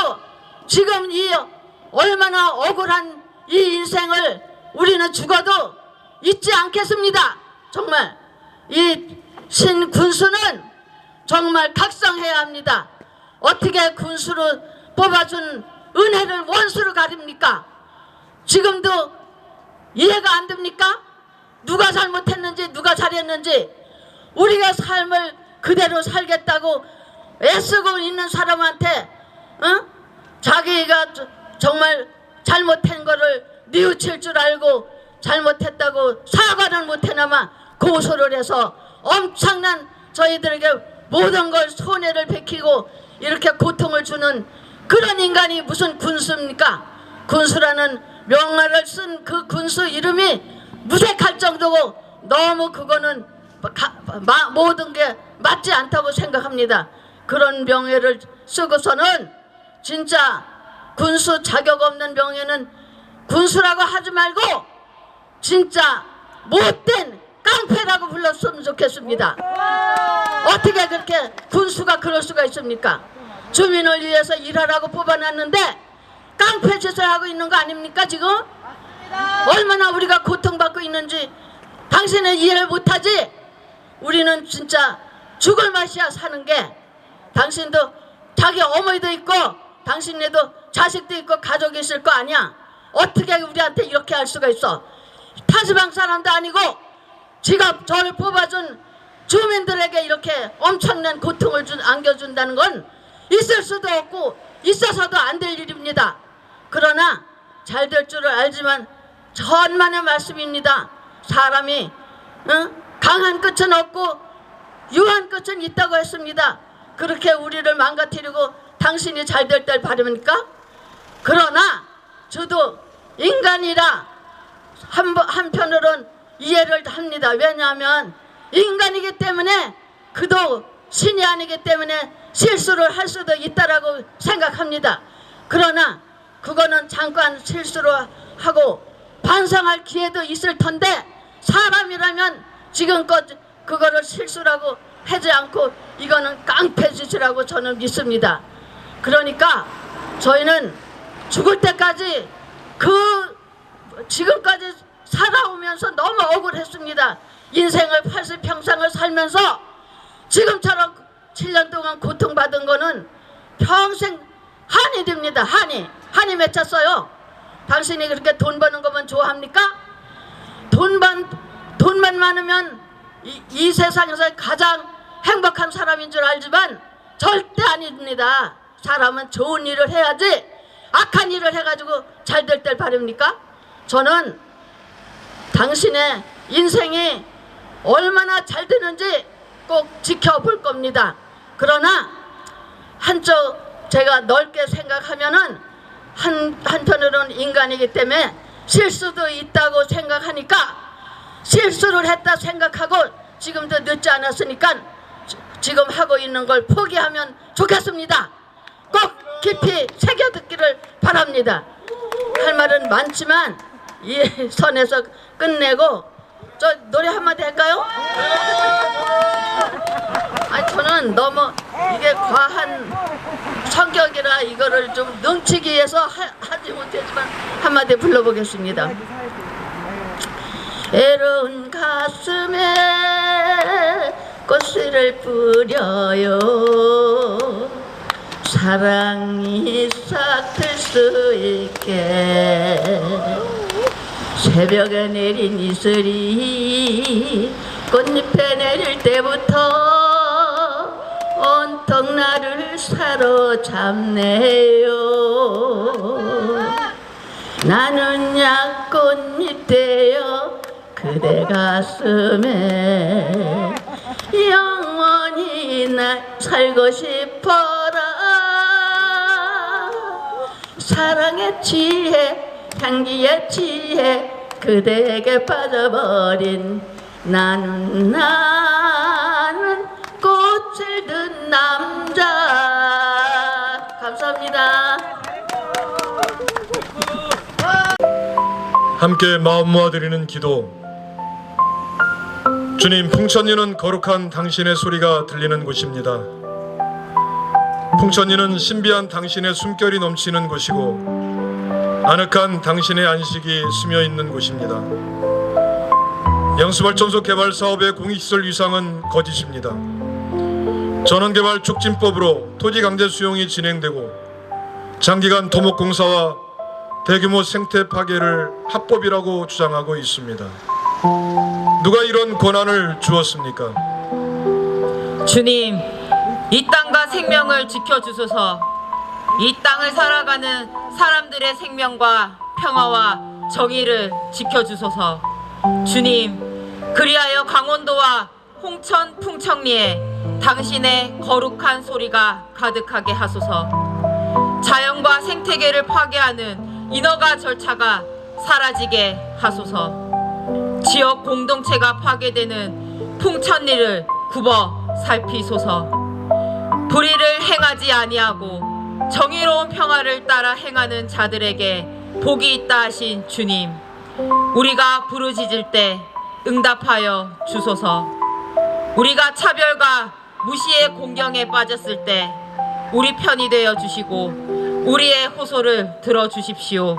지금 이 얼마나 억울한 이 인생을 우리는 죽어도 잊지 않겠습니다. 정말 이 신군수는 정말 각성해야 합니다. 어떻게 군수로 뽑아준 은혜를 원수로 가립니까? 지금도 이해가 안 됩니까? 누가 잘못했는지 누가 잘했는지 우리가 삶을 그대로 살겠다고 애쓰고 있는 사람한테 자기가 정말 잘못한 거를 뉘우칠 줄 알고 잘못했다고 사과는 못해나마 고소를 해서 엄청난 저희들에게 모든 걸 손해를 베끼고 이렇게 고통을 주는 그런 인간이 무슨 군수입니까? 군수라는 명화를 쓴 그 군수 이름이 무색할 정도고 너무 그거는 모든 게 맞지 않다고 생각합니다. 그런 명예를 쓰고서는 진짜 군수 자격 없는 명예는 군수라고 하지 말고 진짜 못된 깡패라고 불렀으면 좋겠습니다. 어떻게 그렇게 군수가 그럴 수가 있습니까? 주민을 위해서 일하라고 뽑아놨는데 깡패 짓을 하고 있는 거 아닙니까 지금? 얼마나 우리가 고통받고 있는지 당신은 이해를 못하지? 우리는 진짜 죽을 맛이야 사는 게. 당신도 자기 어머니도 있고 당신네도 자식도 있고 가족이 있을 거 아니야. 어떻게 우리한테 이렇게 할 수가 있어? 타지방 사람도 아니고 지가 저를 뽑아준 주민들에게 이렇게 엄청난 고통을 안겨준다는 건 있을 수도 없고 있어서도 안 될 일입니다. 그러나 잘 될 줄을 알지만 천만의 말씀입니다. 사람이 강한 끝은 없고 유한 끝은 있다고 했습니다. 그렇게 우리를 망가뜨리고 당신이 잘 될 때 바랍니까? 그러나 저도 인간이라 한편으로는 이해를 합니다. 왜냐하면 인간이기 때문에 그도 신이 아니기 때문에 실수를 할 수도 있다라고 생각합니다. 그러나 그거는 잠깐 실수로 하고 반성할 기회도 있을 텐데 사람이라면 지금껏 그거를 실수라고 하지 않고 이거는 깡패짓이라고 저는 믿습니다. 그러니까 저희는 죽을 때까지 지금까지 살아오면서 너무 억울했습니다. 인생을 80평생을 살면서 지금처럼 7년 동안 고통받은 거는 평생 한이 됩니다. 한이 맺혔어요. 당신이 그렇게 돈 버는 것만 좋아합니까? 돈만 많으면 이 세상에서 가장 행복한 사람인 줄 알지만 절대 아닙니다. 사람은 좋은 일을 해야지 악한 일을 해가지고 잘 될 때 바랍니까? 저는 당신의 인생이 얼마나 잘 되는지 꼭 지켜볼 겁니다. 그러나 한쪽 제가 넓게 생각하면은 한편으로는 인간이기 때문에 실수도 있다고 생각하니까 실수를 했다 생각하고 지금도 늦지 않았으니까 지금 하고 있는 걸 포기하면 좋겠습니다. 꼭 깊이 새겨듣기를 바랍니다. 할 말은 많지만 이 선에서 끝내고 저 노래 한마디 할까요? 아니 저는 너무 이게 과한 성격이라 이거를 좀 넘치기 위해서 하지 못했지만 한마디 불러보겠습니다. 애로운 가슴에 꽃을 뿌려요. 사랑이 싹 틀 수 있게 새벽에 내린 이슬이 꽃잎에 내릴 때부터 온통 나를 사로잡네요. 나는 약꽃잎 되어 그대 가슴에 영원히 나 살고 싶어라. 사랑에 취해 향기에 취해 그대에게 빠져버린 나는 꽃을 든 남자. 감사합니다. 함께 마음 모아드리는 기도. 주님, 풍천리는 거룩한 당신의 소리가 들리는 곳입니다. 풍천리는 신비한 당신의 숨결이 넘치는 곳이고 아늑한 당신의 안식이 스며있는 곳입니다. 양수발전소 개발 사업의 공익시설 위상은 거짓입니다. 전원개발 촉진법으로 토지 강제 수용이 진행되고 장기간 토목공사와 대규모 생태 파괴를 합법이라고 주장하고 있습니다. 누가 이런 권한을 주었습니까? 주님, 이 땅과 생명을 지켜주소서. 이 땅을 살아가는 사람들의 생명과 평화와 정의를 지켜주소서. 주님, 그리하여 강원도와 홍천 풍천리에 당신의 거룩한 소리가 가득하게 하소서. 자연과 생태계를 파괴하는 인허가 절차가 사라지게 하소서. 지역 공동체가 파괴되는 풍천리를 굽어 살피소서. 불의를 행하지 아니하고 정의로운 평화를 따라 행하는 자들에게 복이 있다 하신 주님, 우리가 부르짖을 때 응답하여 주소서. 우리가 차별과 무시의 공경에 빠졌을 때 우리 편이 되어 주시고 우리의 호소를 들어주십시오.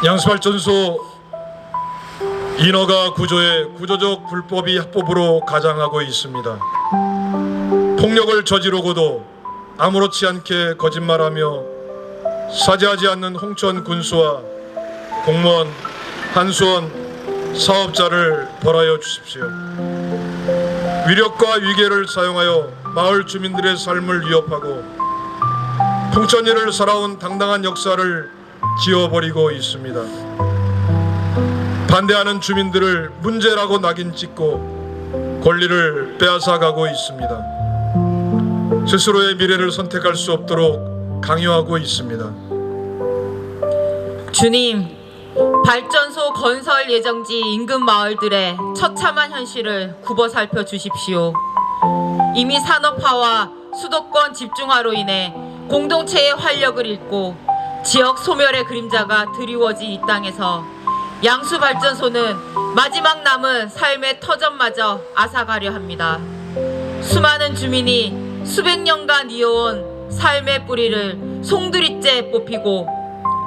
양수발전소 인허가 구조에 구조적 불법이 합법으로 가장하고 있습니다. 폭력을 저지르고도 아무렇지 않게 거짓말하며 사죄하지 않는 홍천 군수와 공무원, 한수원, 사업자를 벌하여 주십시오. 위력과 위계를 사용하여 마을 주민들의 삶을 위협하고 풍천리를 살아온 당당한 역사를 지워버리고 있습니다. 반대하는 주민들을 문제라고 낙인 찍고 권리를 빼앗아가고 있습니다. 스스로의 미래를 선택할 수 없도록 강요하고 있습니다. 주님, 발전소 건설 예정지 인근 마을들의 처참한 현실을 굽어 살펴 주십시오. 이미 산업화와 수도권 집중화로 인해 공동체의 활력을 잃고 지역 소멸의 그림자가 드리워진 이 땅에서 양수발전소는 마지막 남은 삶의 터전마저 앗아가려 합니다. 수많은 주민이 수백 년간 이어온 삶의 뿌리를 송두리째 뽑히고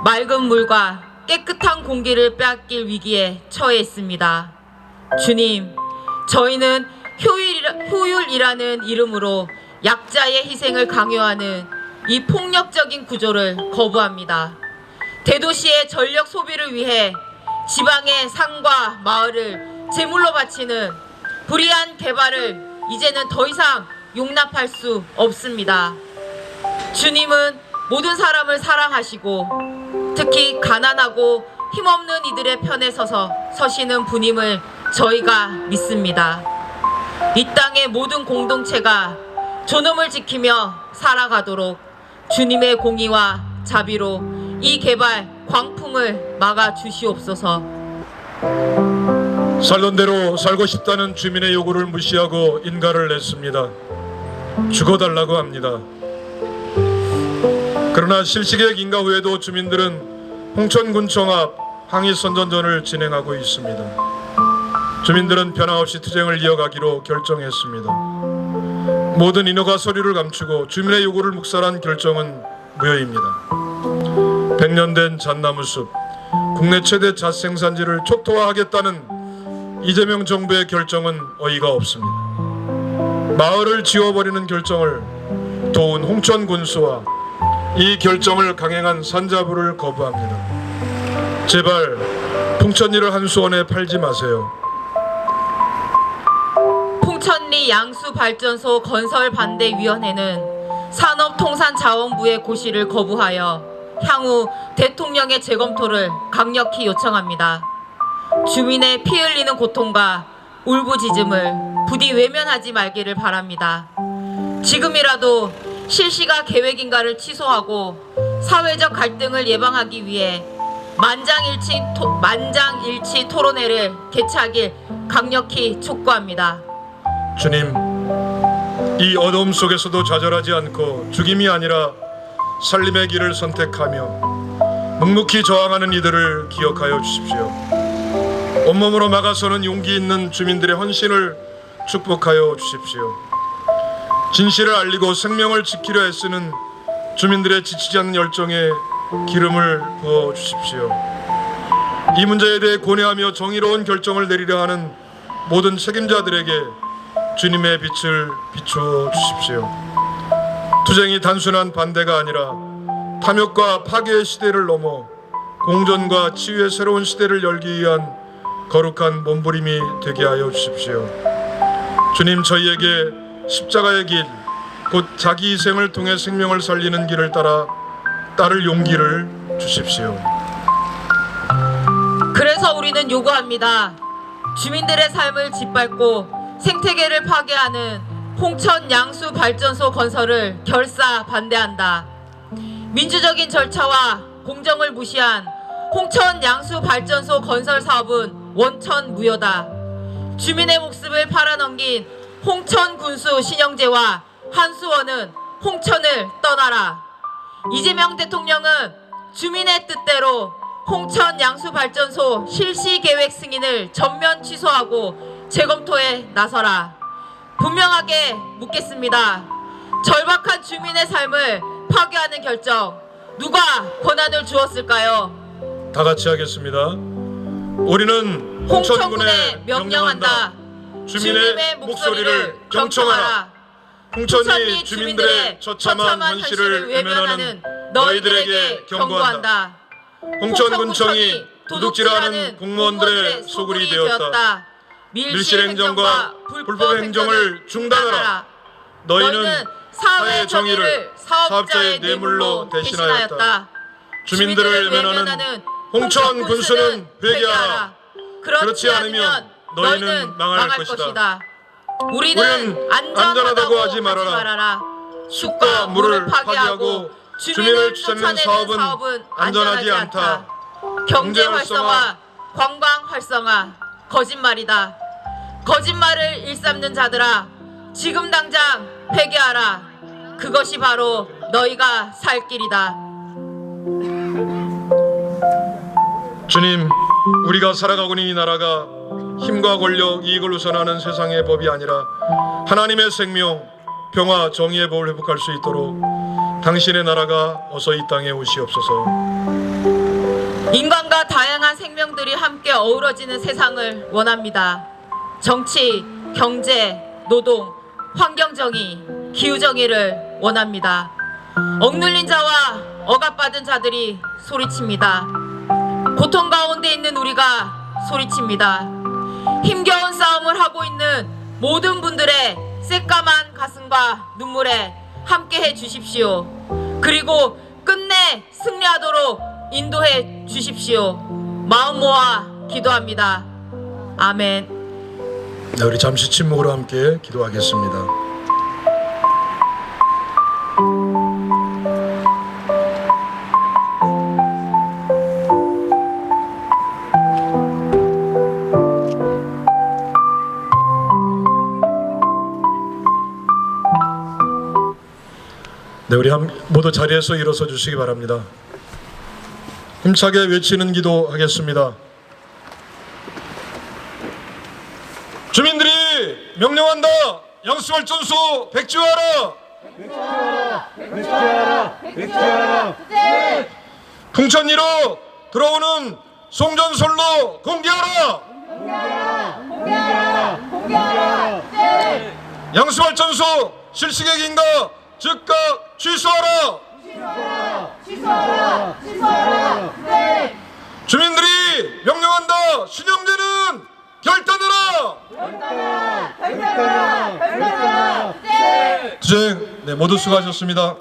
맑은 물과 깨끗한 공기를 빼앗길 위기에 처해 있습니다. 주님, 저희는 효율이라는 이름으로 약자의 희생을 강요하는 이 폭력적인 구조를 거부합니다. 대도시의 전력 소비를 위해 지방의 산과 마을을 제물로 바치는 불의한 개발을 이제는 더 이상 용납할 수 없습니다. 주님은 모든 사람을 사랑하시고 특히 가난하고 힘없는 이들의 편에 서시는 분임을 저희가 믿습니다. 이 땅의 모든 공동체가 존엄을 지키며 살아가도록 주님의 공의와 자비로 이 개발 광풍을 막아 주시옵소서. 살던 대로 살고 싶다는 주민의 요구를 무시하고 인가를 냈습니다. 죽어달라고 합니다. 그러나 실시계획 인가 후에도 주민들은 홍천군청 앞 항의 선전전을 진행하고 있습니다. 주민들은 변함없이 투쟁을 이어가기로 결정했습니다. 모든 인허가 서류를 감추고 주민의 요구를 묵살한 결정은 무효입니다. 100년 된 잣나무숲, 국내 최대 잣 생산지를 초토화하겠다는 이재명 정부의 결정은 어이가 없습니다. 마을을 지워버리는 결정을 도운 홍천 군수와 이 결정을 강행한 산자부를 거부합니다. 제발 풍천리를 한수원에 팔지 마세요. 풍천리 양수발전소 건설반대위원회는 산업통상자원부의 고시를 거부하여 향후 대통령의 재검토를 강력히 요청합니다. 주민의 피 흘리는 고통과 울부짖음을 부디 외면하지 말기를 바랍니다. 지금이라도 실시가 계획인가를 취소하고 사회적 갈등을 예방하기 위해 만장일치 토론회를 개최하길 강력히 촉구합니다. 주님, 이 어둠 속에서도 좌절하지 않고 죽임이 아니라 살림의 길을 선택하며 묵묵히 저항하는 이들을 기억하여 주십시오. 온몸으로 막아서는 용기 있는 주민들의 헌신을 축복하여 주십시오. 진실을 알리고 생명을 지키려 애쓰는 주민들의 지치지 않는 열정에 기름을 부어 주십시오. 이 문제에 대해 고뇌하며 정의로운 결정을 내리려 하는 모든 책임자들에게 주님의 빛을 비추어 주십시오. 투쟁이 단순한 반대가 아니라 탐욕과 파괴의 시대를 넘어 공존과 치유의 새로운 시대를 열기 위한 거룩한 몸부림이 되게 하여 주십시오. 주님, 저희에게 십자가의 길, 곧 자기 희생을 통해 생명을 살리는 길을 따를 용기를 주십시오. 그래서 우리는 요구합니다. 주민들의 삶을 짓밟고 생태계를 파괴하는 홍천 양수 발전소 건설을 결사 반대한다. 민주적인 절차와 공정을 무시한 홍천 양수 발전소 건설 사업은 원천 무효다. 주민의 목숨을 팔아넘긴 홍천 군수 신영재와 한수원은 홍천을 떠나라. 이재명 대통령은 주민의 뜻대로 홍천 양수 발전소 실시 계획 승인을 전면 취소하고 재검토에 나서라. 분명하게 묻겠습니다. 절박한 주민의 삶을 파괴하는 결정, 누가 권한을 주었을까요? 다 같이 하겠습니다. 우리는 홍천군에 명령한다. 주민의 목소리를 경청하라. 홍천리 주민들의 처참한 현실을 외면하는 너희들에게 경고한다. 홍천군청이 도둑질하는 공무원들의 소굴이 되었다. 밀실행정과 불법 행정을 중단하라. 너희는 사회 정의를 사업자의 뇌물로 대신하였다. 주민들을 외면하는 홍천 군수는 회개하라. 그렇지 않으면 너희는 망할 것이다. 우리는 안전하다고 하지 말아라. 숲과 물을 파괴하고 주민을 쫓아내는 사업은 안전하지 않다. 경제 활성화, 관광 활성화, 거짓말이다. 거짓말을 일삼는 자들아, 지금 당장 회개하라. 그것이 바로 너희가 살 길이다. 주님, 우리가 살아가고 있는 이 나라가 힘과 권력, 이익을 우선하는 세상의 법이 아니라 하나님의 생명, 평화, 정의의 법을 회복할 수 있도록 당신의 나라가 어서 이 땅에 오시옵소서. 인간과 다양한 생명들이 함께 어우러지는 세상을 원합니다. 정치, 경제, 노동, 환경정의, 기후정의를 원합니다. 억눌린 자와 억압받은 자들이 소리칩니다. 고통 가운데 있는 우리가 소리칩니다. 힘겨운 싸움을 하고 있는 모든 분들의 새까만 가슴과 눈물에 함께해 주십시오. 그리고 끝내 승리하도록 인도해 주십시오. 마음 모아 기도합니다. 아멘. 네, 우리 잠시 침묵으로 함께 기도하겠습니다. 네, 우리 모두 자리에서 일어서 주시기 바랍니다. 힘차게 외치는 기도 하겠습니다. 주민들이 명령한다. 양수발전소 백지화하라. 풍천리로 들어오는 송전솔로 공개하라. 양수발전소 실시객 인가 즉각 취소하라. 주민들이 명령한다. 신형제는 결단하라. 투쟁, 네, 모두 수고하셨습니다.